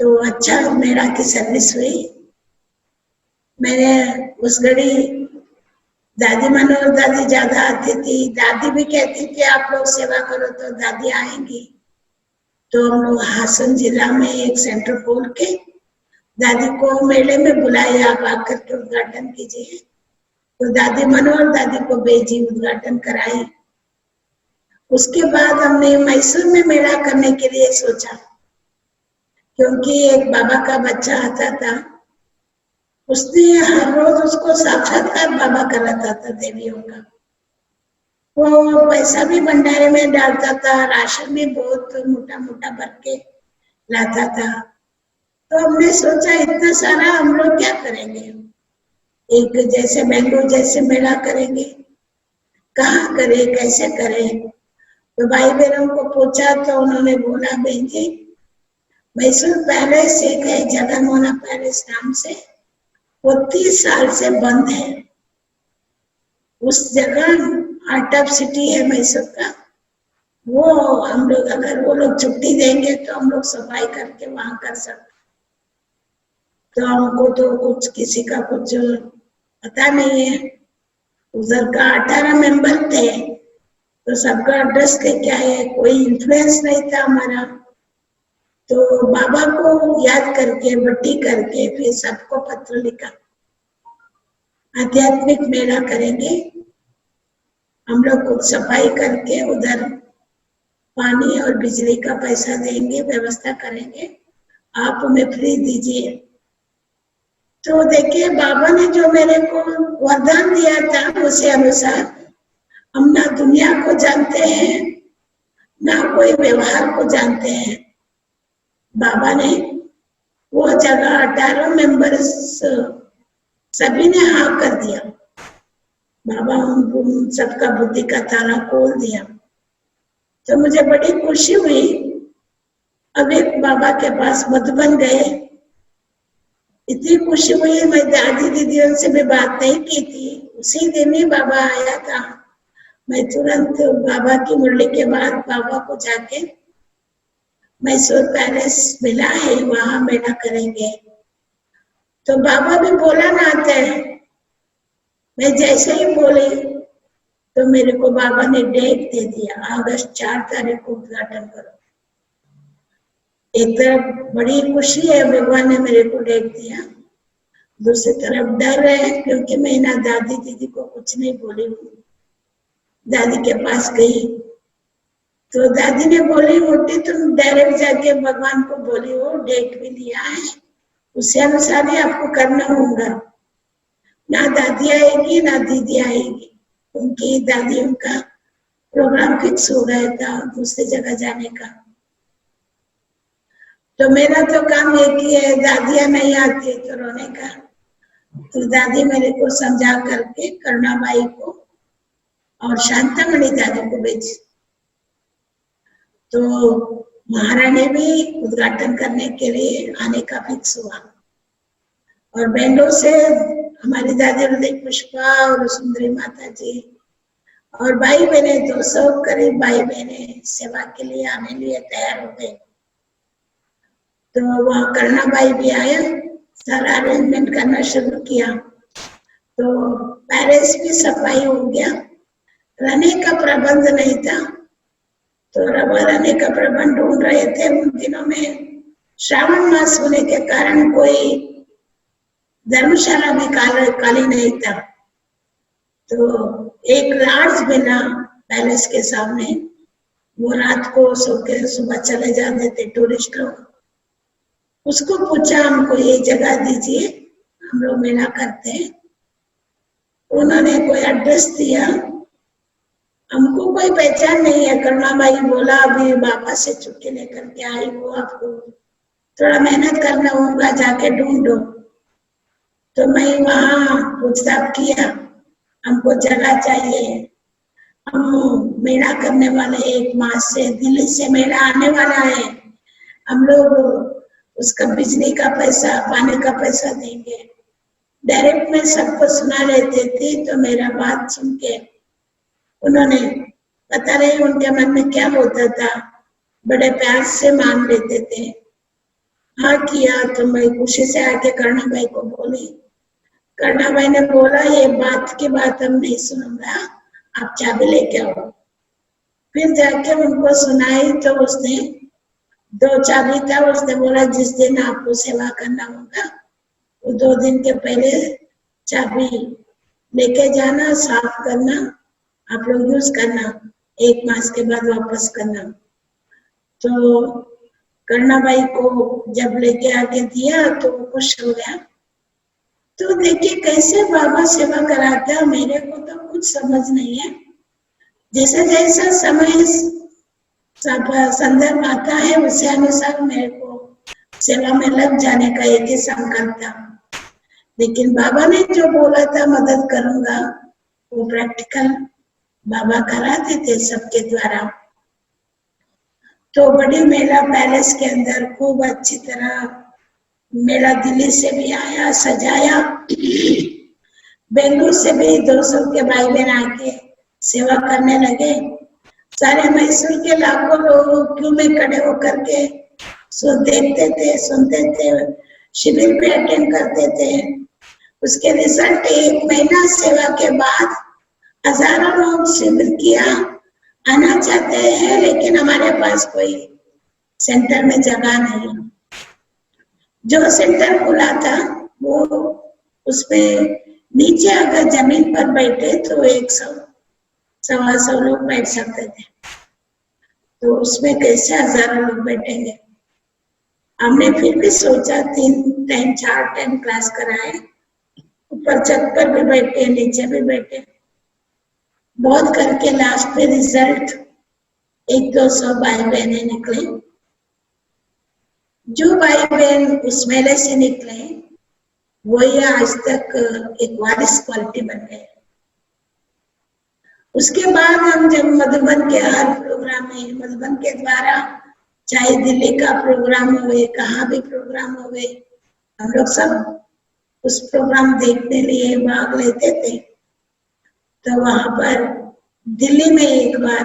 तो अच्छा मेला की सर्विस हुई। मैंने उस घड़ी दादी मनोहर दादी ज्यादा आती थी, दादी भी कहती थी आप लोग सेवा करो तो दादी आएंगी। तो हम लोग हासन जिला में एक सेंटर खोल के दादी को मेले में बुलाए, आप आकर के उद्घाटन कीजिए। तो दादी मनोहर दादी को भेजी, उद्घाटन कराई। उसके बाद हमने मैसूर में मेला करने के लिए सोचा, क्योंकि एक बाबा का बच्चा आता था, उसने हर रोज उसको साक्षात्कार बाबा कराता था देवियों का। वो पैसा भी भंडारे में डालता था, राशन भी बहुत मोटा मोटा भर के लाता था। तो हमने सोचा इतना सारा हम लोग क्या करेंगे, एक जैसे बेंगलुरु जैसे मेला करेंगे, कहाँ करें कैसे करें। तो भाई बहनों को पूछा तो उन्होंने बोला बहन जी, मैसूर पैलेस एक है जगनमोहन पैलेस नाम से, वो 30 साल से बंद है। उस जगह आर्ट ऑफ सिटी है मैसूर का, वो हम लोग अगर वो लोग छुट्टी देंगे तो हम लोग सफाई करके वहां कर सकते। तो हमको तो कुछ किसी का कुछ पता नहीं है, उधर का 18 मेंबर थे, तो सबका एड्रेस लेके आए, कोई इन्फ्लुएंस नहीं था हमारा। तो बाबा को याद करके बट्टी करके फिर सबको पत्र लिखा, आध्यात्मिक मेला करेंगे, हम लोग कुछ सफाई करके उधर पानी और बिजली का पैसा देंगे, व्यवस्था करेंगे, आप हमें फ्री दीजिए। तो देखिए बाबा ने जो मेरे को वरदान दिया था उसे अनुसार हम ना दुनिया को जानते हैं ना कोई व्यवहार को जानते हैं। बाबा ने वो जगह 18 मेंबर्स सभी ने हाँ कर दिया, बाबा सबका बुद्धि का ताला खोल दिया। तो मुझे बड़ी खुशी हुई। अब एक बाबा के पास मधुबन गए, इतनी खुशी हुई, मैं दादी दीदियों से भी बात नहीं की थी, उसी दिन ही बाबा आया था। मैं तुरंत बाबा की मुरली के बाद बाबा को जाके मैसूर पैलेस मिला है, वहां मेला करेंगे। तो बाबा भी बोला ना आते हैं, मैं जैसे ही बोली तो मेरे को बाबा ने डेट दे दिया, अगस्त 4 तारीख को उद्घाटन करो। एक तरफ बड़ी खुशी है भगवान ने मेरे को डेट दिया, दूसरी तरफ डर है क्योंकि मैं ना दादी दीदी को कुछ नहीं बोली हूँ। दादी के पास गई तो दादी ने बोली मोटी तुम डायरेक्ट जाके भगवान को बोली हो, डेट भी लिया है, उसी अनुसार ही आपको करना होगा। ना दादी आएगी ना दीदी आएगी, उनकी दादी उनका प्रोग्राम फिक्स हो गया था दूसरी जगह जाने का। तो मेरा तो काम एक ही है, दादियां नहीं आती तो रोने का। तो दादी मेरे को समझा करके करुणाबाई को और शांतामणि दादी को भेजी। तो महारानी भी उद्घाटन करने के लिए आने का फिक्स हुआ। और बेंगलोर से हमारी दादी हृदय पुष्पा और सुंदरी माता जी और भाई बहने 200 करीब भाई बहने सेवा के लिए आने लिए तैयार हो गए। तो वहाँ करुणाबाई भी आया, सारा अरेंजमेंट करना शुरू किया। तो पैलेस भी सफाई हो गया, रहने का प्रबंध नहीं था, तो रहने का प्रबंध ढूंढ रहे थे। उन दिनों में श्रावण मास होने के कारण कोई धर्मशाला भी खाली नहीं था। तो एक लार्ज बिना पैलेस के सामने, वो रात को सो के सुबह चले जाते थे टूरिस्ट लोग। उसको पूछा हमको ये जगह दीजिए, हम लोग मेला करते हैं। उन्होंने कोई एड्रेस दिया, हमको कोई पहचान नहीं है। करुणाबाई बोला अभी बाबा से छुट्टी लेकर के आई, वो आपको थोड़ा मेहनत करना होगा, जाके ढूंढो। तो मैं वहां पूछताछ किया, हमको जगह चाहिए, हम मेला करने वाले 1 मास से, दिल्ली से मेला आने वाला है, हम लोग उसका बिजली का पैसा, पानी का पैसा देंगे। डायरेक्ट में सबको सुना लेते थे, तो मेरा बात सुन के उन्होंने, पता नहीं उनके मन में क्या होता था, बड़े प्यार से मान लेते थे। हाँ किया तो मैं खुशी से आके करना भाई को बोली। करना भाई ने बोला, ये बात की बात हम नहीं सुनूंगा, आप चाबी लेके आओ। फिर जाके उनको सुनाई तो उसने 2 चाबी था, उसने बोला जिस दिन आपको सेवा करना होगा वो 2 दिन के पहले चाबी लेके जाना, साफ करना, आप लोग यूज करना, 1 मास के बाद वापस करना। तो करना भाई को जब लेके आके दिया तो वो खुश हो गया। तो देखिए कैसे बाबा सेवा कराता है, मेरे को तो कुछ समझ नहीं है। जैसा जैसा समय संदर्भ आता है उसे अनुसार मेरे को सेवा में लग जाने का एक ही संकल्प था। लेकिन बाबा ने जो बोला था मदद करूंगा, वो प्रैक्टिकल बाबा कराते थे सबके द्वारा। तो बड़ी मेला पैलेस के अंदर खूब अच्छी तरह मेला दिल्ली से भी आया, सजाया। बेंगलुरु से भी 200 के भाई बहन आके सेवा करने लगे। सारे मैसूर के लाखों लोग क्यू में खड़े होकर के देखते थे, सुनते थे, शिविर भी अटेंड करते थे। उसके रिजल्ट 1 महीना सेवा के बाद हजारों लोग शिविर किया, आना चाहते हैं, लेकिन हमारे पास कोई सेंटर में जगह नहीं। जो सेंटर खुला था वो उसमें नीचे अगर जमीन पर बैठे तो 100-125 लोग बैठ सकते थे, तो उसमें कैसे हजारों लोग बैठेंगे। हमने फिर भी सोचा 3 टाइम 4 टाइम क्लास कराए, ऊपर छत पर भी बैठे, नीचे भी बैठे, बहुत करके लास्ट में रिजल्ट 100-200 भाई बहने निकले। जो भाई बहन उस मेले से निकले वही आज तक एक वारिस क्वालिटी बन गए। उसके बाद हम जब मधुबन के हर प्रोग्राम में, मधुबन के द्वारा चाहे दिल्ली का प्रोग्राम हुए, कहाँ भी प्रोग्राम हुए, हम लोग सब उस प्रोग्राम देखने लिए भाग लेते थे। तो वहां पर दिल्ली में एक बार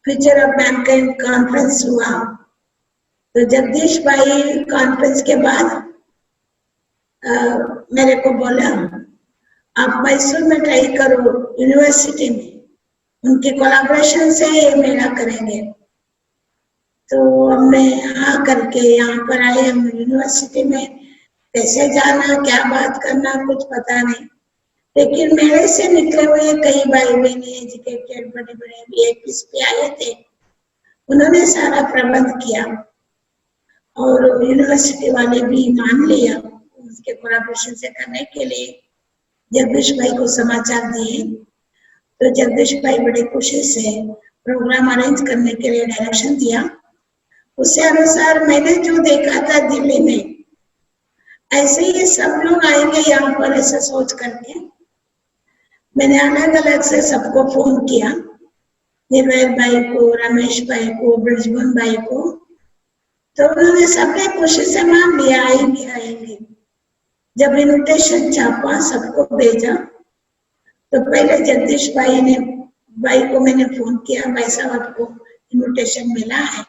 फ्यूचर ऑफ मैनकाइंड कॉन्फ्रेंस हुआ। तो जगदीश भाई कॉन्फ्रेंस के बाद मेरे को बोला, आप मैसूर में ट्राई करो, यूनिवर्सिटी में उनके कोलैबोरेशन से ये मेला करेंगे। तो हमने हाँ करके यहाँ पर आए। हम यूनिवर्सिटी में कैसे जाना, क्या बात करना, कुछ पता नहीं। लेकिन मेरे से निकले हुए कई भाई बहन एजुकेटेड बड़े बड़े VIPs पे आए थे, उन्होंने सारा प्रबंध किया और यूनिवर्सिटी वाले भी मान लिया उसके कोलैबोरेशन से करने के लिए। जगदीश भाई को समाचार दिए तो जगदीश भाई बड़े खुशी से प्रोग्राम अरेंज करने के लिए डायरेक्शन दिया। उसके अनुसार मैंने जो देखा था दिल्ली में, ऐसे ही सब लोग आएंगे यहाँ पर, ऐसा सोच करके मैंने अलग अलग से सबको फोन किया, निर्भय भाई को, रमेश भाई को, ब्रजमोहन भाई को। तो उन्होंने सबने खुशी से मान लिया, आएंगे आएंगे। जब इन्विटेशन छापा, सबको भेजा, तो पहले जगदीश भाई को मैंने फोन किया, भाई साहब आपको इन्विटेशन मिला है,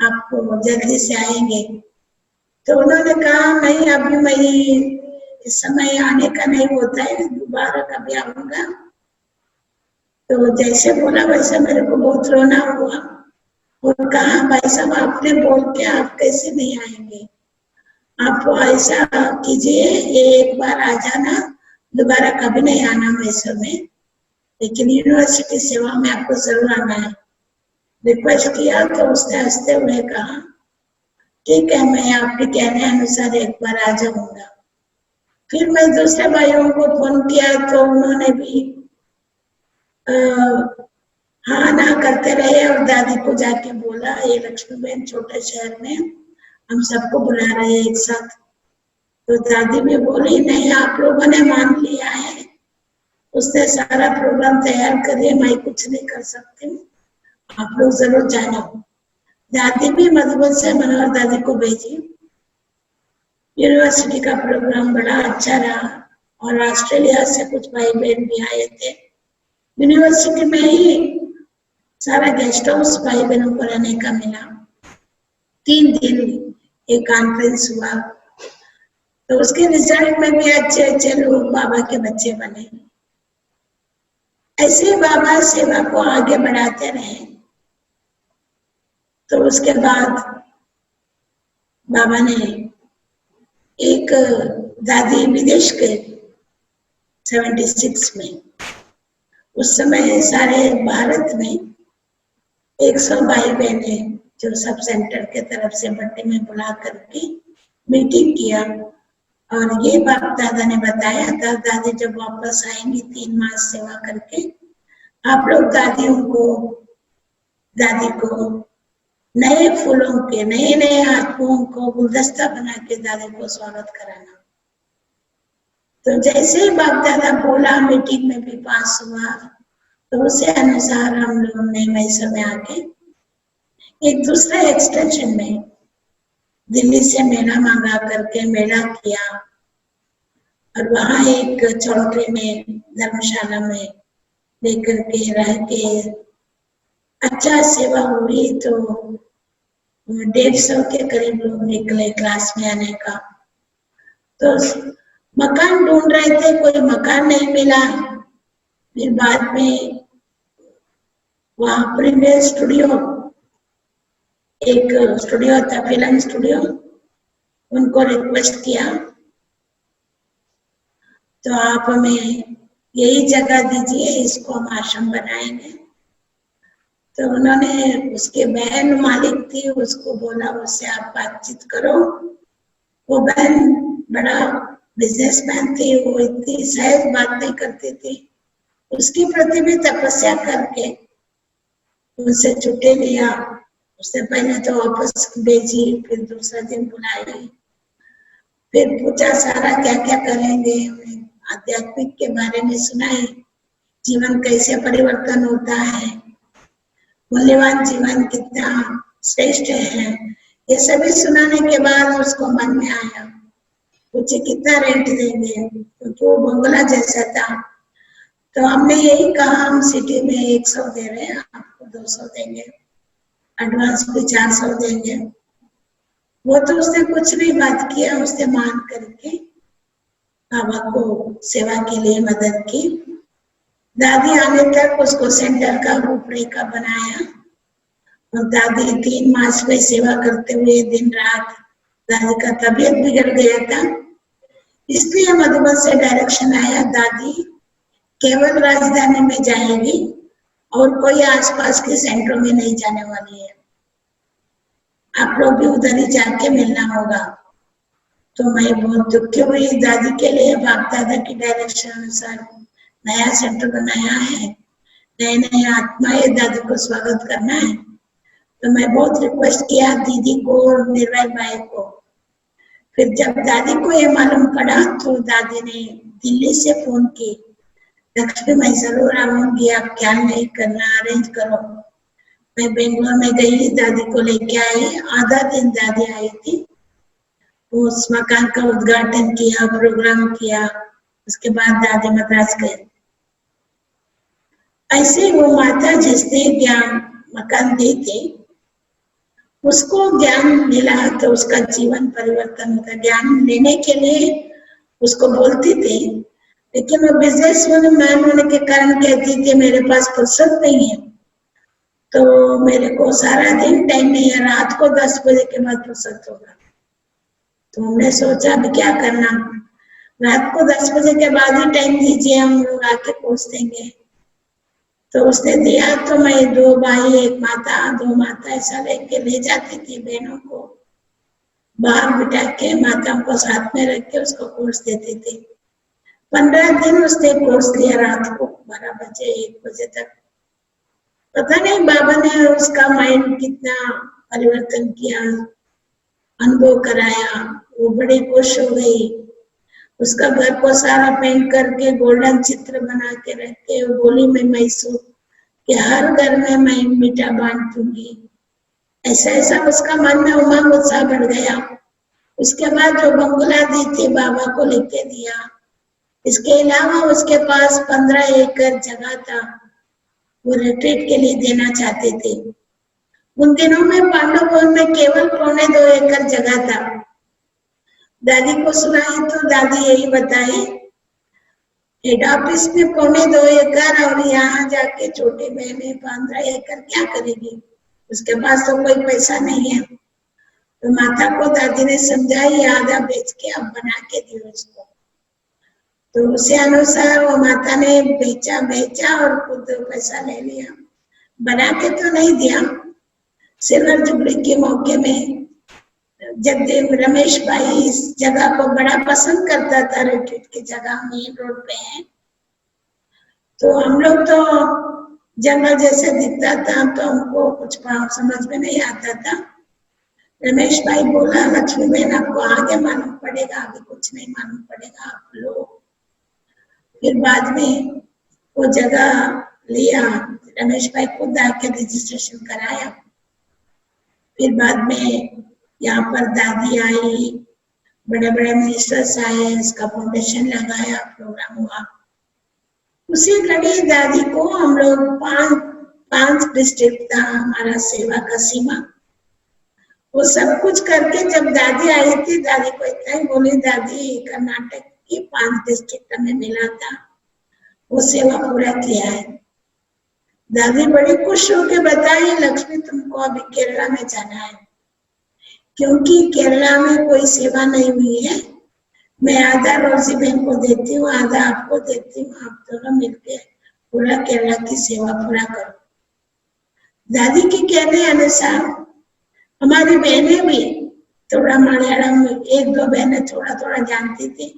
आपको जल्दी से आएंगे। तो उन्होंने कहा नहीं, अभी मैं इस समय आने का नहीं होता है, दोबारा कभी आऊंगा। तो जैसे बोला वैसे मेरे को बहुत रोना हुआ और कहा, भाई साहब आपने बोल के आप कैसे नहीं आएंगे, आप ऐसा कीजिए, ये एक बार आ जाना, दोबारा कभी नहीं आना मैसूर में, लेकिन यूनिवर्सिटी सेवा में आपको जरूर आना है। रिक्वेस्ट किया तो उसने हंसते हुए कहा, ठीक है, मैं आपके कहने अनुसार एक बार आ जाऊंगा। फिर मैं दूसरे भाइयों को फोन किया तो उन्होंने भी हाँ ना करते रहे और दादी को जाके बोला, ये लक्ष्मी बहन छोटे शहर में हम सबको बुला रहे हैं एक साथ। तो दादी भी बोली नहीं, आप लोगों ने मान लिया है, उसने सारा प्रोग्राम तैयार कर दिया, मैं कुछ नहीं कर सकती हूँ, आप लोग जरूर जाना। दादी भी मधुबन से मनोहर दादी को भेजी। यूनिवर्सिटी का प्रोग्राम बड़ा अच्छा रहा और ऑस्ट्रेलिया से कुछ भाई बहन भी आए थे। यूनिवर्सिटी में ही सारा गेस्ट हाउस भाई बहनों को रहने का मिला। 3 दिन एक कॉन्फ्रेंस हुआ, तो उसके रिजल्ट में भी अच्छे अच्छे लोग बाबा के बच्चे बने। ऐसे बाबा सेवा को आगे बढ़ाते रहे। तो उसके बाद बाबा ने एक दादी विदेश गए 76 में। उस समय सारे भारत में 100 भाई बहने जो सब सेंटर के तरफ से बर्थडे में बुला करके मीटिंग किया। और ये बाप दादा ने बताया था, दादी जब वापस आएंगी 3 मास सेवा करके, आप लोग दादी को नए फूलों के नए नए आत्माओं को गुलदस्ता बना के दादी को स्वागत कराना। तो जैसे ही बाप दादा बोला, मीटिंग में भी पास हुआ, तो उसी अनुसार हम लोग ने मैसूर में आके एक दूसरे एक्सटेंशन में दिल्ली से मेला मांगा करके मेला किया। और वहां एक चौटरी में धर्मशाला में लेकर के रह के अच्छा सेवा हुई। तो 150 के करीब लोग निकले क्लास में आने का। तो मकान ढूंढ रहे थे, कोई मकान नहीं मिला। फिर बाद में वहां प्रीमियर स्टूडियो, एक स्टूडियो था फिल्म स्टूडियो, उनको रिक्वेस्ट किया तो आप हमें यही जगह दीजिए, इसको हम आश्रम बनाएंगे। तो उन्होंने, उसके बहन मालिक थी, उसको बोला उससे आप बातचीत करो। वो बहन बड़ा बिजनेसमैन थी, वो इतनी सहज बात नहीं करती थी। उसके प्रति भी तपस्या करके उनसे छुट्टी लिया। उससे पहले तो वापस भेजी, फिर दूसरा दिन बुलाई, फिर पूछा सारा क्या क्या करेंगे, आध्यात्मिक के बारे में सुनाए, जीवन कैसे परिवर्तन होता है, मूल्यवान जीवन कितना श्रेष्ठ है। ये सभी सुनाने के बाद उसको मन में आया, पूछे कितना रेंट देंगे, क्योंकि वो बंगला जैसा था। तो हमने यही कहा, हम सिटी में 100 दे रहे हैं, आपको 200 देंगे, एडवांस भी 400 देंगे। वो तो उसने कुछ नहीं बात किया, उसने मान करके बाबा को सेवा के लिए मदद की। दादी आने तक उसको सेंटर का रूपरेखा बनाया और दादी 3 मास में सेवा करते हुए दिन रात, दादी का तबीयत बिगड़ गया था, इसलिए मधुबन से डायरेक्शन आया, दादी केवल राजधानी में जाएगी और कोई आसपास के सेंटरों में नहीं जाने वाली है, आप लोग भी उधर ही जाके मिलना होगा। तो मैं बहुत दुखी हुई दादी के लिए। बाप दादा की डायरेक्शन अनुसार नया सेंटर बनाया है, नए नए आत्माएं दादी को स्वागत करना है। तो मैं बहुत रिक्वेस्ट किया दीदी को और निर्भय भाई को। फिर जब दादी को ये मालूम पड़ा तो दादी ने दिल्ली से फोन की, लक्ष्मी मैं जरूर आऊंगी, आप क्या नहीं करना, अरेंज करो। मैं बेंगलोर में गई, दादी को लेके आई, आधा दिन दादी आई थी। उस मकान का उद्घाटन किया, प्रोग्राम किया, उसके बाद दादी मद्रास गए। ऐसे वो माता जिसने ज्ञान मकान दी थी, उसको ज्ञान मिला तो उसका जीवन परिवर्तन होता। ज्ञान लेने के लिए उसको बोलती थी, लेकिन वो बिजनेस मैन होने के कारण कहती थी मेरे पास फुर्सत नहीं है, तो मेरे को सारा दिन टाइम नहीं है, रात को 10 बजे के बाद फुर्सत होगा। तो हमने सोचा अभी क्या करना, रात को 10 बजे के बाद ही टाइम दीजिए, हम लोग आके पहुंच देंगे। तो उसने दिया। तो मैं 2 भाई 1 माता 2 माता ऐसा लेके ले जाती थी बहनों को, बाहर बिठा के माताओं को साथ में रख के उसको कोर्स देती थी। 15 दिन उसने कोर्स लिया, रात को 12 बजे 1 बजे तक। पता नहीं बाबा ने उसका माइंड कितना परिवर्तन किया, अनुभव कराया। वो बड़ी खुश हो गई। उसका घर को सारा पेंट करके गोल्डन चित्र बना के रख के बोली मैं मैसूर कि हर घर में मैं मीठा बांट दूंगी। ऐसा ऐसा उसका मन में उमंग उत्साह बढ़ गया। उसके बाद जो बंगला दी थी बाबा को लिख के दिया। इसके अलावा उसके पास 15 एकड़ जगह था, वो रिट्रीट के लिए देना चाहते थे। उन दिनों में पांडवपुर में केवल 2.25 एकड़ जगह था। दादी को सुनाई तो दादी यही बताई, हेड ऑफिस में 2.25 एकड़ और यहाँ जाके छोटी बहने 15 एकड़ क्या करेगी, उसके पास तो कोई पैसा नहीं है। तो माता को दादी ने समझाई, आधा बेच के अब बना के दियो उसको। तो उसी अनुसार वो माता ने बेचा और खुद पैसा ले लिया। बना के तो नहीं दिया। सिल्वर जुबली के मौके में जगदेव रमेश भाई इस जगह को बड़ा पसंद करता था। रिट्रीट की जगह मेन रोड पे है। तो हम लोग तो जंगल जैसे दिखता था तो हमको कुछ समझ में नहीं आता था। रमेश भाई बोला, लक्ष्मी बहन आपको आगे मालूम पड़ेगा, अभी कुछ नहीं मालूम पड़ेगा, आप लो। फिर बाद में वो जगह लिया। रमेश भाई खुद आके रजिस्ट्रेशन कराया। फिर बाद में यहाँ पर दादी आई, बड़े बड़े मिनिस्टर्स आए, इसका फाउंडेशन लगाया, प्रोग्राम हुआ। उसी घड़ी दादी को हम लोग पांच डिस्ट्रिक्ट था हमारा सेवा का सीमा। वो सब कुछ करके जब दादी आई थी, दादी को इतना ही बोली, दादी कर्नाटक की 5 डिस्ट्रिक्ट में मिला था, वो सेवा पूरा किया है। दादी बड़ी खुश होकर बताई, लक्ष्मी तुमको अभी केरला में जाना है, क्योंकि केरला में कोई सेवा नहीं हुई है। मैं आधा रोजी बहन को देती हूँ, आधा आपको देती हूँ, आप दोनों मिलकर पूरा केरला की सेवा पूरा करो। दादी के कहने अनुसार हमारी बहनें भी थोड़ा मलयालम, 1-2 बहनें थोड़ा थोड़ा जानती थी।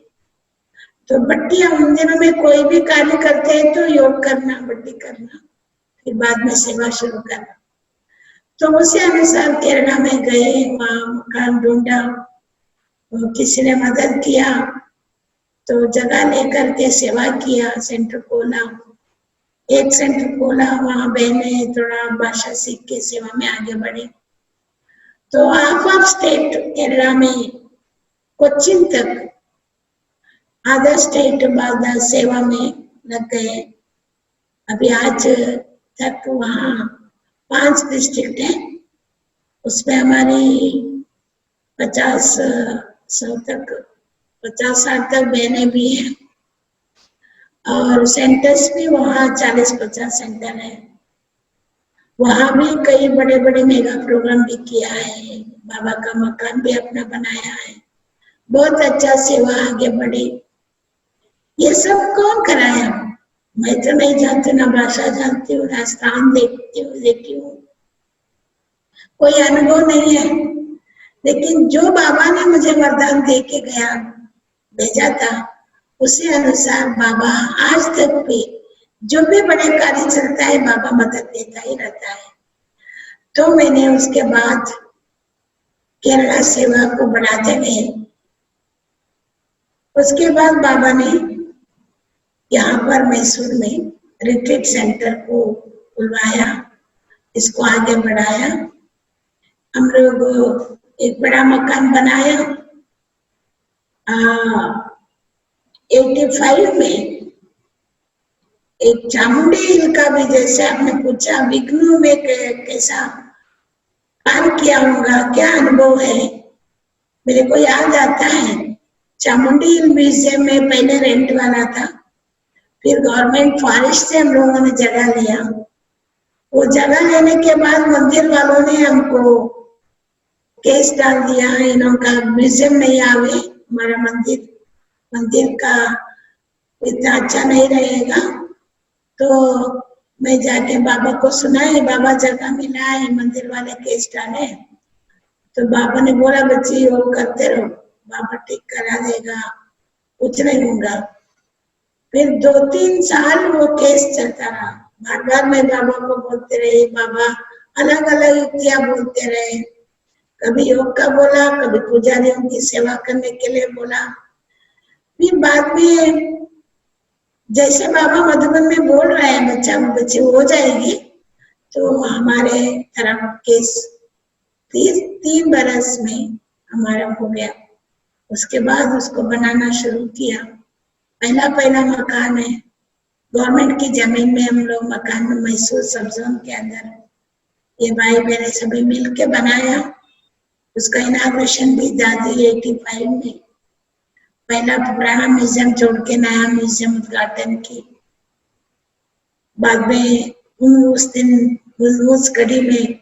तो बट्टियां उन दिनों में कोई भी कार्य करते हैं तो योग करना, बट्टी करना, फिर बाद में सेवा शुरू करना। तो उसी अनुसार केरला में गए, वहां मकान ढूंढा, किसी ने मदद किया, तो जगह लेकर के सेवा किया, सेंटर खोला। एक सेंटर खोला, वहां बहने थोड़ा भाषा सीख के सेवा में आगे बढ़े। तो हाफ ऑफ स्टेट केरला में कोच्चिन तक आधा स्टेट बाद सेवा में लग गए। अभी आज तक वहाँ 5 डिस्ट्रिक्ट है, उसमें हमारी 50-60 तक बहनें भी हैं और सेंटर्स भी वहाँ 40-50 सेंटर है। वहाँ भी कई बड़े बड़े मेगा प्रोग्राम भी किया है। बाबा का मकान भी अपना बनाया है। बहुत अच्छा सेवा आगे बढ़ी। ये सब कौन कराया? मैं तो नहीं जानती, ना भाषा जानती हूँ, ना स्थान देखती हूँ, कोई अनुभव नहीं है। लेकिन जो बाबा ने मुझे वरदान दे के गया, भेजा था, उसी अनुसार बाबा आज तक भी जो भी बड़े कार्य चलता है बाबा मदद देता ही रहता है। तो मैंने उसके बाद केरला सेवा को बढ़ाते गए। उसके बाद बाबा ने यहाँ पर मैसूर में रिट्रीट सेंटर को खुलवाया, इसको आगे बढ़ाया। हम लोग एक बड़ा मकान बनाया। 85 में एक चामुंडी हिल का भी, जैसे आपने पूछा विघ्नों में कैसा कार्य किया होगा, क्या अनुभव है, मेरे को याद आता है। चामुंडी हिल म्यूजियम में पहले रेंट वाला था, फिर गवर्नमेंट फॉरेस्ट से हम लोगों ने जगह लिया। वो जगह लेने के बाद मंदिर वालों ने हमको केस डाल दिया, इन्हों का म्यूजियम नहीं आवे, हमारा मंदिर का इतना अच्छा नहीं रहेगा। तो मैं जाके बाबा को सुनाई, बाबा जगह मिला है, मंदिर वाले केस डाले। तो बाबा ने बोला, बच्ची वो करते रहो, बाबा ठीक करा देगा, कुछ नहीं होगा। फिर 2-3 साल वो केस चलता रहा। बार बार मैं बाबा को बोलते रही, बाबा अलग अलग युक्तियां बोलते रहे, कभी योग का बोला, कभी पुजारियों की सेवा करने के लिए बोला। फिर बाद में जैसे बाबा मधुबन में बोल रहे हैं बच्चा बच्चे हो जाएगी, तो हमारे तरफ के 3 बरस में हमारा हो गया। उसके बाद उसको बनाना शुरू किया। पहला मकान है, गवर्नमेंट की जमीन में हम लोग मकान में मैसूर सब जोन के अंदर ये भाई बहने सभी मिल के बनाया। उसका इनाग्रेशन भी दादी 85 में पहला पुराना म्यूजियम छोड़ के नया म्यूजियम उद्घाटन की। बाद में उस दिन उस कड़ी में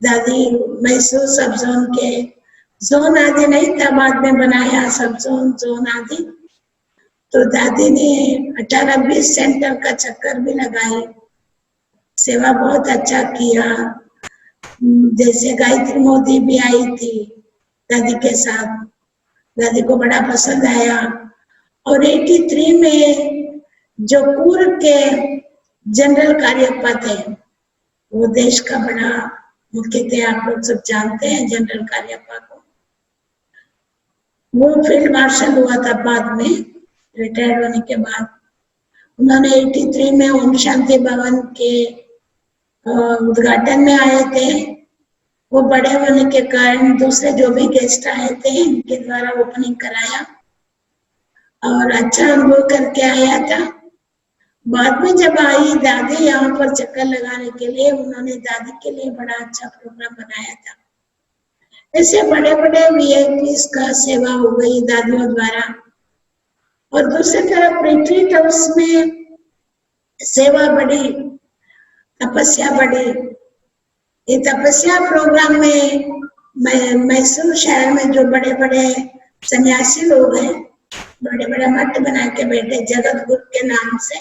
दादी मैसूर सब जोन के जोन आदि नहीं था, बाद में बनाया सब जोन आदि। तो दादी ने 18-20 सेंटर का चक्कर भी लगाई, सेवा बहुत अच्छा किया। जैसे गायत्री मोदी भी आई थी दादी के साथ, दादी को बड़ा पसंद आया। और 83 में जो पूर्व के जनरल कार्यप्पा थे, वो देश का बड़ा मुख्य थे, आप लोग सब जानते हैं जनरल कार्यप्पा को। वो फील्ड मार्शल हुआ था बाद में, रिटायर्ड होने के बाद। उन्होंने 83 में ओम शांति भवन के उद्घाटन में आए थे। वो बड़े होने के कारण दूसरे जो भी गेस्ट आए थे इनके द्वारा ओपनिंग कराया और अच्छा अनुभव करके आया था। बाद में जब आई दादी यहाँ पर चक्कर लगाने के लिए, उन्होंने दादी के लिए बड़ा अच्छा प्रोग्राम बनाया था। ऐसे बड़े बड़े वीआईपीज का सेवा हो गई दादियों द्वारा। और दूसरी तरफ रिट्रीट हाउस में सेवा बढ़ी, तपस्या बढ़ी। ये तपस्या प्रोग्राम में मैसूर शहर में जो बड़े बड़े सन्यासी लोग हैं, बड़े बड़े मठ बना के बैठे जगत गुरु के नाम से,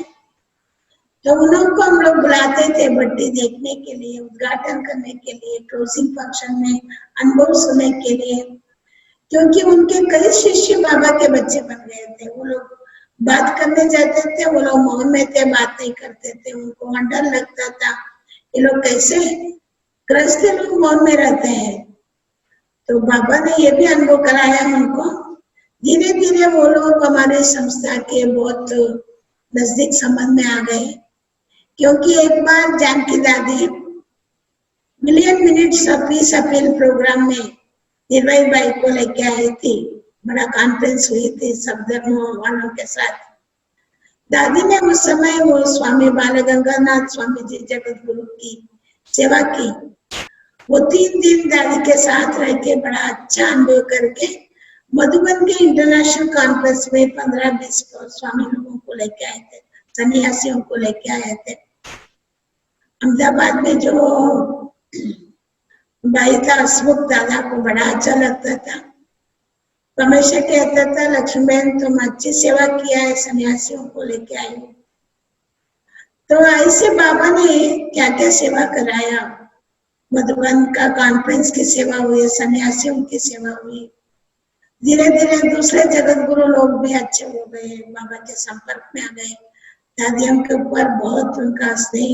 तो उन लोगों को हम लोग बुलाते थे भट्टी देखने के लिए, उद्घाटन करने के लिए, क्लोजिंग फंक्शन में अनुभव सुनने के लिए। क्योंकि उनके कई शिष्य बाबा के बच्चे बन गए थे। वो लोग बात करने जाते थे, वो लोग मौन में थे, बात नहीं करते थे, उनको वहां डर लगता था ये लोग कैसे गृहस्थ लोग मौन में रहते हैं। तो बाबा ने ये भी अनुभव कराया उनको। धीरे धीरे वो लोग हमारे संस्था के बहुत नजदीक संबंध में आ गए। क्योंकि एक बार जानकी दादी million minutes of peace appeal program में निर्वाही बाई को लेके आई थी, बड़ा कॉन्फ्रेंस हुई थी सब धर्मों वालों के साथ। दादी ने उस समय वो स्वामी बाल गंगानाथ स्वामी जी जगत गुरु की सेवा की। वो 3 दिन दादी के साथ रह के बड़ा अच्छा अनुभव करके मधुबन के इंटरनेशनल कॉन्फ्रेंस में 15-20 स्वामी लोगों को लेके आए थे, सन्यासियों को लेके आए थे। अहमदाबाद में जो भाई था हसमुख दादा को बड़ा अच्छा लगता था, हमेशा कहता था लक्ष्मीबेन तुम अच्छी सेवा किया है, सन्यासियों को लेके आई हो। तो ऐसे बाबा ने क्या क्या सेवा कराया। मधुबन का कॉन्फ्रेंस की सेवा हुई, सन्यासियों की सेवा हुई। धीरे धीरे दूसरे जगत गुरु लोग भी अच्छे हो गए, बाबा के संपर्क में आ गए। दादियों के ऊपर बहुत उनका स्नेह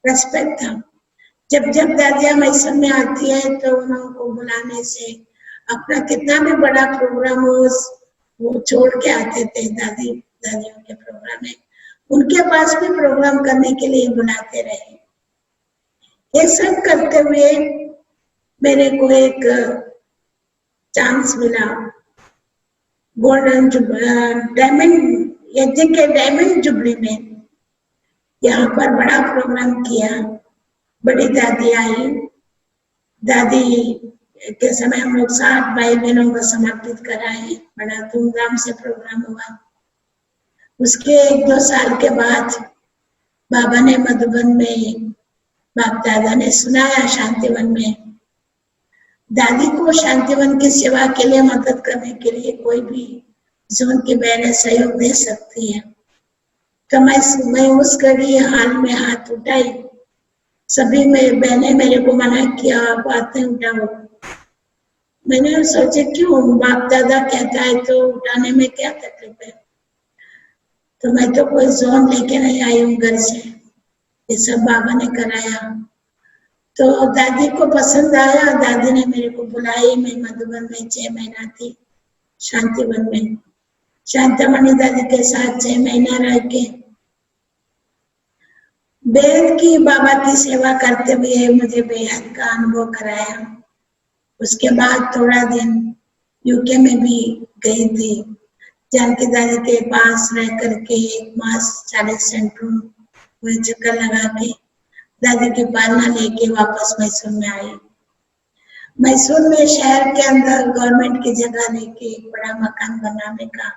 रेस्पेक्ट था। जब जब दादियां मैसूर में आती है तो उनको बुलाने से अपना कितना भी बड़ा प्रोग्राम हो वो छोड़ के आते थे। दादियों के प्रोग्राम में उनके पास भी प्रोग्राम करने के लिए बुलाते रहे। ये सब करते हुए मेरे को एक चांस मिला, गोल्डन डायमंड यज्ञ के डायमंड जुबली में यहाँ पर बड़ा प्रोग्राम किया। बड़ी दादी आई, दादी के समय हम लोग 60 भाई बहनों को समर्पित कराए, बड़ा धूमधाम से प्रोग्राम हुआ। उसके 1-2 साल के बाद बाबा ने मधुबन में बाप दादा ने सुनाया शांतिवन में। दादी को शांतिवन की सेवा के लिए मदद करने के लिए कोई भी जोन की बहनें सहयोग दे सकती है। तो मैं उस घड़ी हाल में हाथ उठाई, सभी में बहने मेरे को मना किया आप बातें उठाओ। मैंने सोचे क्यों, बाप दादा कहता है तो उठाने में क्या तकलीफ है। तो मैं तो कोई जोन लेके नहीं आई हूँ घर से, ये सब बाबा ने कराया। तो दादी को पसंद आया, दादी ने मेरे को बुलाई। मैं मधुबन में 6 महीना थी, शांतिवन में। शांतामणि दादी के साथ 6 महीना रह के वेद की बाबा की सेवा करते हुए मुझे बेहद का अनुभव कराया। उसके बाद थोड़ा दिन यूके में भी गई थी, जानकी दादी के पास रह करके 1 मास 40 सेंटरों में चक्कर लगा के दादी की पालना लेके वापस मैसूर में आई। मैसूर में शहर के अंदर गवर्नमेंट की जगह लेके एक बड़ा मकान बनाने का,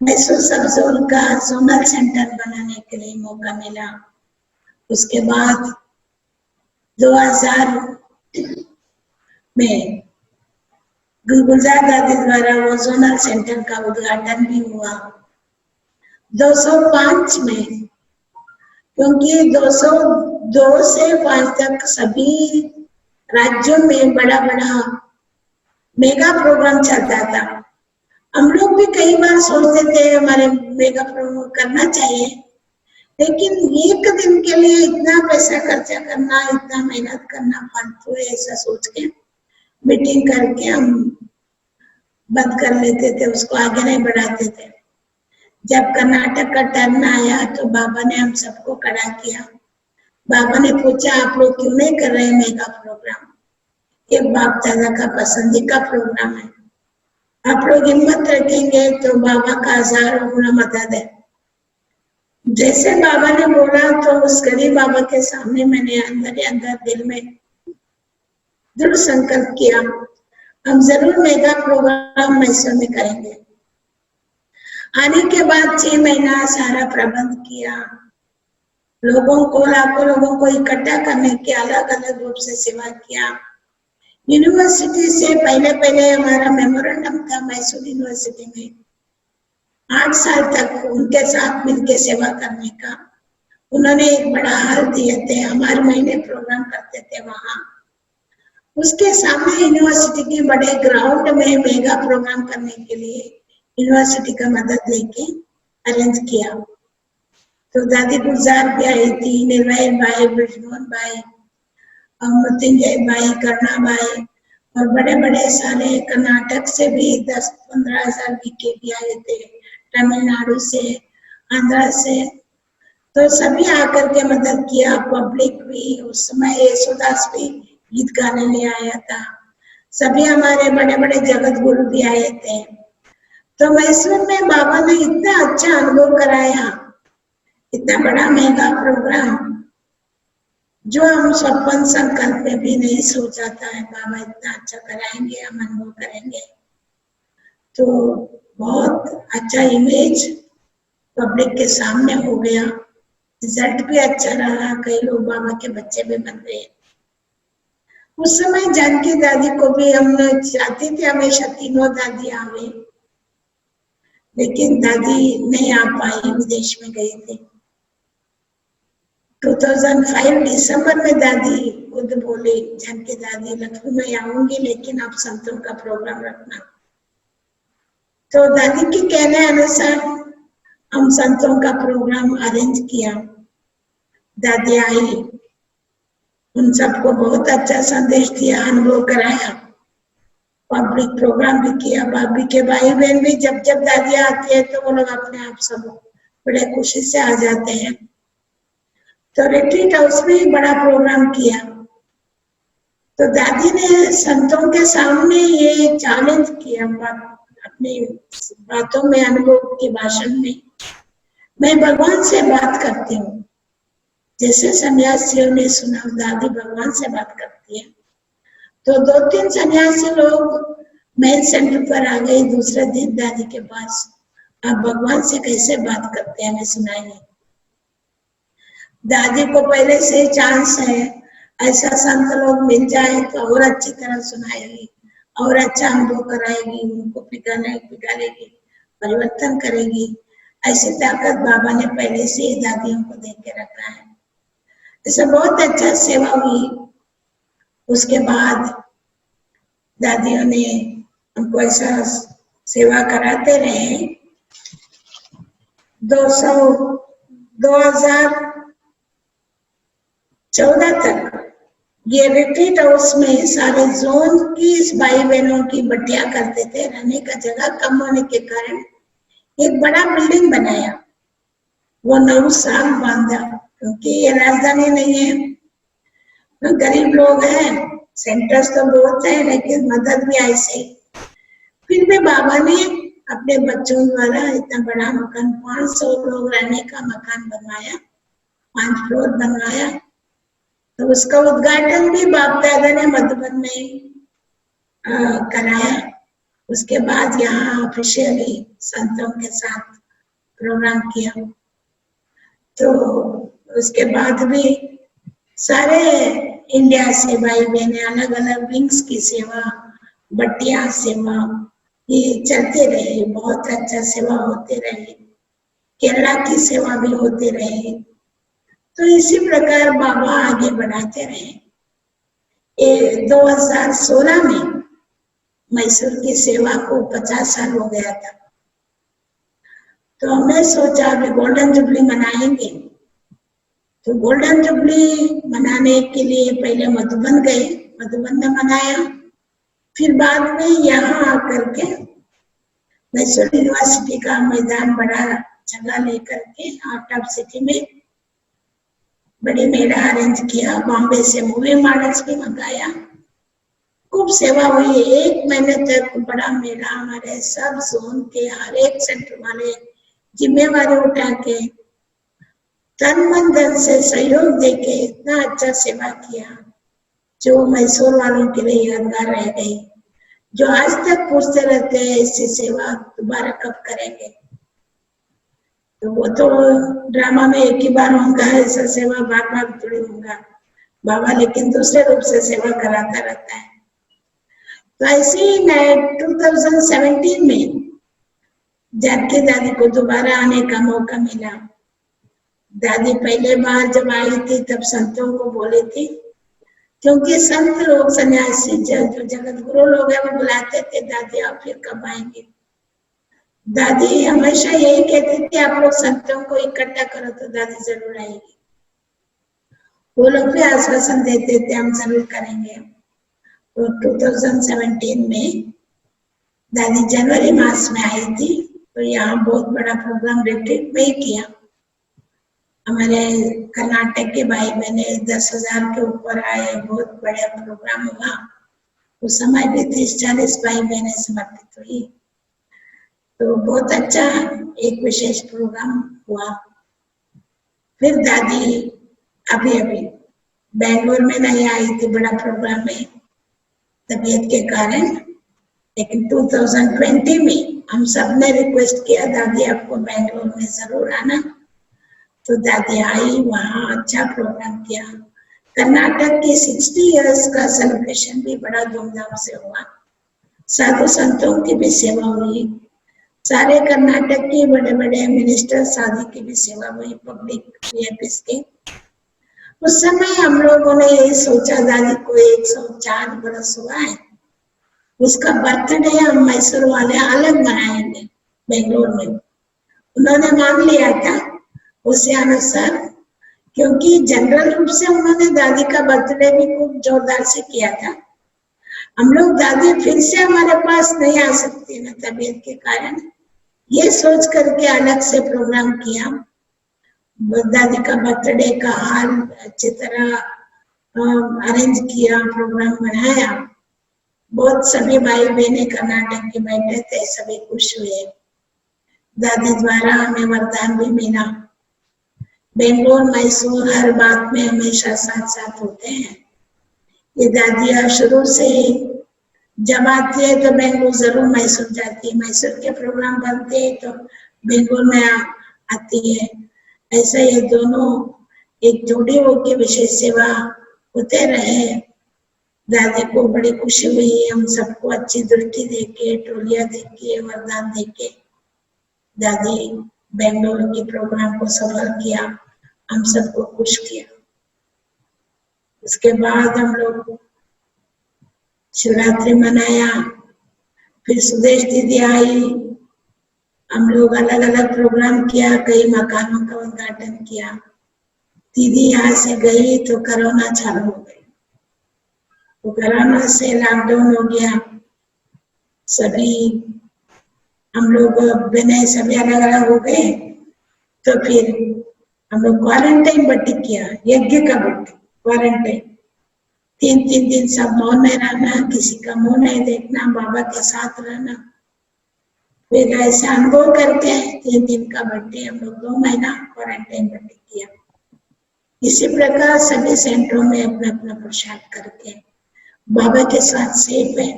मैसूर सब जोन का जोनल सेंटर बनाने के लिए मौका मिला। उसके बाद 2000 में गुलजार दादी द्वारा वो जोनल सेंटर का उद्घाटन भी हुआ 205 में, क्योंकि 202 से 5 तक सभी राज्यों में बड़ा बड़ा मेगा प्रोग्राम चलता था। हम लोग भी कई बार सोचते थे हमारे मेगा प्रोग्राम करना चाहिए, लेकिन एक दिन के लिए इतना पैसा खर्चा करना, इतना मेहनत करना फालतू है, ऐसा सोच के मीटिंग करके हम बंद कर लेते थे, उसको आगे नहीं बढ़ाते थे। जब कर्नाटक का टर्न आया तो बाबा ने हम सबको खड़ा किया। बाबा ने पूछा, आप लोग क्यों नहीं कर रहे मेगा प्रोग्राम? ये बाप दादा का पसंदीदा प्रोग्राम है, आप लोग हिम्मत रखेंगे तो बाबा का 1000 गुना मदद है। जैसे बाबा ने बोला तो उस गरीब बाबा के सामने मैंने अंदर ही अंदर दिल में दृढ़ संकल्प किया, हम जरूर मेगा प्रोग्राम मैसूर में करेंगे। आने के बाद 6 महीना सारा प्रबंध किया, लोगों को, लाखों लोगों को इकट्ठा करने की अलग अलग रूप से सेवा किया। यूनिवर्सिटी से पहले हमारा मेमोरेंडम था मैसूर यूनिवर्सिटी में 8 साल तक उनके साथ मिलकर सेवा करने का। उन्होंने एक बड़ा हॉल दिए थे, हमारे महीने प्रोग्राम करते थे वहां। उसके सामने यूनिवर्सिटी के बड़े ग्राउंड में मेगा प्रोग्राम करने के लिए यूनिवर्सिटी का मदद लेके अरेंज किया। तो दादी गुलजार भी आई थी, निर्भय भाई, ब्रिजमोहन भाई, मृत्युंजय भाई, करना भाई, और बड़े बड़े सारे कर्नाटक से भी 10-15 हजार बीके भी आए थे, तमिलनाडु से, आंध्रा से। तो सभी आकर के मदद किया। पब्लिक भी, उस समय यशोदास भी गीत गाने ले आया था। सभी हमारे बड़े बड़े जगत गुरु भी आए थे। तो मैसूर में बाबा ने इतना अच्छा अनुभव कराया, इतना बड़ा मेगा प्रोग्राम जो हम स्वप्न संकल्प में भी नहीं सोचा था है, बाबा इतना अच्छा कराएंगे, हम अनुभव करेंगे। तो बहुत अच्छा इमेज पब्लिक के सामने हो गया, रिजल्ट भी अच्छा रहा, कई लोग बाबा के बच्चे भी बन गए। उस समय जानकी दादी को भी हम चाहते थे हमेशा तीनों दादी आवे, लेकिन दादी नहीं आ पाई, विदेश में गई थी। 2005 दिसंबर में दादी खुद बोली, जानकी दादी लखनऊ में आऊंगी लेकिन आप संतों का प्रोग्राम रखना। तो दादी के कहने अनुसार हम संतों का प्रोग्राम अरेंज किया। दादी आई, उन सबको बहुत अच्छा संदेश दिया, अनुभव कराया, पब्लिक प्रोग्राम भी किया। भाभी के भाई बहन भी जब जब दादी आती है तो वो लोग अपने आप सब बड़े खुशी से आ जाते हैं। तो रिट्रीट हाउस में बड़ा प्रोग्राम किया। तो दादी ने संतों के सामने ये चैलेंज किया, अपनी बातों में, अनुभव के भाषण में, मैं भगवान से बात करती हूँ। जैसे सन्यासियों ने सुना दादी भगवान से बात करती है, तो 2-3 सन्यासी लोग मेन सेंटर पर आ गए दूसरे दिन दादी के पास, आप भगवान से कैसे बात करते हैं, हमें सुनाइए। दादी को पहले से चांस है, ऐसा संत लोग मिल जाए तो और अच्छी तरह सुनाएगी और अच्छा अनुभव कराएगी, उनको पिघालेगी, परिवर्तन करेगी। ऐसी ताकत बाबा ने पहले से ही दादियों को दे के रखा है। ऐसा बहुत अच्छा सेवा हुई। उसके बाद दादियों ने हमको ऐसा सेवा कराते रहे। 2000 14 तक ये रिट्रीट हाउस में सारे जोन की भाई बहनों की बटिया करते थे। रहने का जगह कम होने के कारण एक बड़ा बिल्डिंग बनाया, वो 9 साल बांधा, क्योंकि ये राजधानी नहीं है, गरीब लोग हैं, सेंटर्स तो बहुत है लेकिन मदद भी ऐसे। फिर भी बाबा ने अपने बच्चों द्वारा इतना बड़ा मकान, 500 लोग रहने का मकान बनवाया, 5 फ्लोर बनवाया। तो उसका उद्घाटन भी बाप दादा ने मधुबन में कराया। उसके बाद यहाँ ऑफिशियली संतों के साथ प्रोग्राम किया। तो उसके बाद भी सारे इंडिया से भाई बहने अलग अलग विंग्स की सेवा, बटिया सेवा, ये चलते रहे, बहुत अच्छा सेवा होते रहे, केरला की सेवा भी होते रहे। तो इसी प्रकार बाबा आगे बढ़ाते रहे। 2016 में मैसूर की सेवा को 50 साल हो गया था, तो हमने सोचा अभी गोल्डन जुबली मनाएंगे। तो गोल्डन जुबली मनाने के लिए पहले मधुबन गए, मधुबन में मनाया, फिर बाद में यहाँ आकर के मैसूर यूनिवर्सिटी का मैदान बड़ा जगह लेकर के आउट ऑफ सिटी में बड़ी मेला अरेंज किया, बॉम्बे से मूवी मॉडल्स भी मंगाया, खूब सेवा हुई। 1 महीने तक बड़ा मेला, हमारे सब जोन के हर एक सेंटर वाले जिम्मेवारी उठा के तन मन धन से सहयोग देके इतना अच्छा सेवा किया, जो मैसूर वालों के लिए यादगार रह गई, जो आज तक पूछते रहते हैं ऐसी सेवा दोबारा कब करेंगे। तो वो तो ड्रामा में एक ही बार होगा, ऐसा सेवा बार बार थोड़ी होगा बाबा, लेकिन दूसरे रूप से सेवा कराता रहता है। तो ऐसे ही 2017 में जानकी दादी को दोबारा आने का मौका मिला। दादी पहले बार जब आई थी तब संतों को बोली थी, क्योंकि संत लोग सन्यासी जो जगत गुरु लोग हैं वो बुलाते थे, दादी आप फिर कब आएंगे। दादी हमेशा यही कहती थी आप लोग संतों को इकट्ठा करो तो दादी जरूर आएगी। वो लोग भी आश्वासन देते थे हम जरूर करेंगे। तो 2017 में दादी जनवरी मास में आई थी, तो यहाँ बहुत बड़ा प्रोग्राम रिट्रीट में ही किया। हमारे कर्नाटक के भाई बहने 10,000 के ऊपर आए, बहुत बड़ा प्रोग्राम हुआ। उस समय भी 30-40 भाई बहने समर्पित हुई, तो बहुत अच्छा एक विशेष प्रोग्राम हुआ। फिर दादी अभी बेंगलोर में नहीं आई थी बड़ा प्रोग्राम में तबीयत के कारण, लेकिन 2020 में हम सब ने रिक्वेस्ट किया दादी आपको बेंगलोर में जरूर आना, तो दादी आई, वहाँ अच्छा प्रोग्राम किया। कर्नाटक की 60 इयर्स का सेलिब्रेशन भी बड़ा धूमधाम से हुआ, साधु संतों की भी सेवा हुई, सारे कर्नाटक के बड़े बड़े मिनिस्टर साधु की भी सेवा हुई, पब्लिक वीआईपीस की। उस समय हम लोगों ने यही सोचा, दादी को 104 बरस हुआ है, उसका बर्थडे हम मैसूर वाले अलग मनाएंगे बेंगलोर में। उन्होंने मान लिया था उसी अनुसार, क्योंकि जनरल रूप से उन्होंने दादी का बर्थडे भी खूब जोरदार से किया था। हम लोग दादी फिर से हमारे पास नहीं आ सकती ना तबीयत के कारण, ये सोच करके अलग से प्रोग्राम किया। दादी का बर्थडे का हाल अच्छी तरह अरेंज किया, प्रोग्राम बनाया। बहुत सभी भाई बहने कर्नाटक के बैठे थे, सभी खुश हुए। दादी द्वारा हमें वरदान भी मिला, बेंगलोर मैसूर हर बात में हमेशा साथ साथ होते हैं। ये दादियाँ शुरू से जब आती है तो बेंगलोर जरूर मैसूर जाती है, मैसूर के प्रोग्राम बनते हैं तो बेंगलोर में आती है। ऐसा ये दोनों एक जोड़ी होकर विशेष सेवा होते रहे। दादी को बड़ी खुशी हुई, हम सबको अच्छी दृष्टि देके, टोलियां देके, वरदान देके दादी बेंगलोर के प्रोग्राम को सफल किया, हम सबको खुश किया। उसके बाद हम लोग शिवरात्रि मनाया, फिर सुदेश दीदी आई, हम लोग अलग अलग प्रोग्राम किया, कई मकानों का उद्घाटन किया। दीदी यहाँ से गई तो कोरोना चालू हो गई, तो कोरोना से लॉकडाउन हो गया। सभी हम लोग बहने सभी अलग अलग हो गए। तो फिर हम लोग क्वारंटाइन बट्टी किया, यज्ञ का बट्टी क्वारंटाइन। 3 दिन सब मौन में रहना, किसी का मुंह नहीं देखना, बाबा के साथ रहना। फिर ऐसे अनुभव करके 3 दिन का बट्टी हम लोग 2 महीना क्वारंटाइन बट्टी किया। इसी प्रकार सभी सेंटरों में अपना अपना प्रसाद करके बाबा के साथ सेफ है।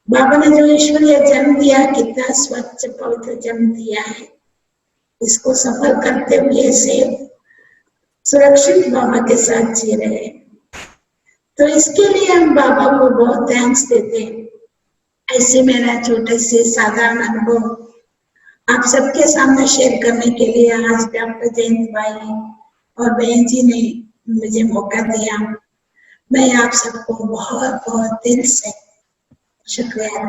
बाबा ने जो ईश्वरीय जन्म दिया, कितना स्वच्छ पवित्र जन्म दिया है, इसको सफल करते हुए सेफ सुरक्षित बाबा के साथ जी रहे हैं। तो इसके लिए हम बाबा को बहुत थैंक्स देते हैं। ऐसे मेरा छोटे से साधारण अनुभव आप सबके सामने शेयर करने के लिए आज डॉक्टर जयंत भाई और बहन जी ने मुझे मौका दिया। मैं आप सबको बहुत बहुत दिल से शुक्रिया।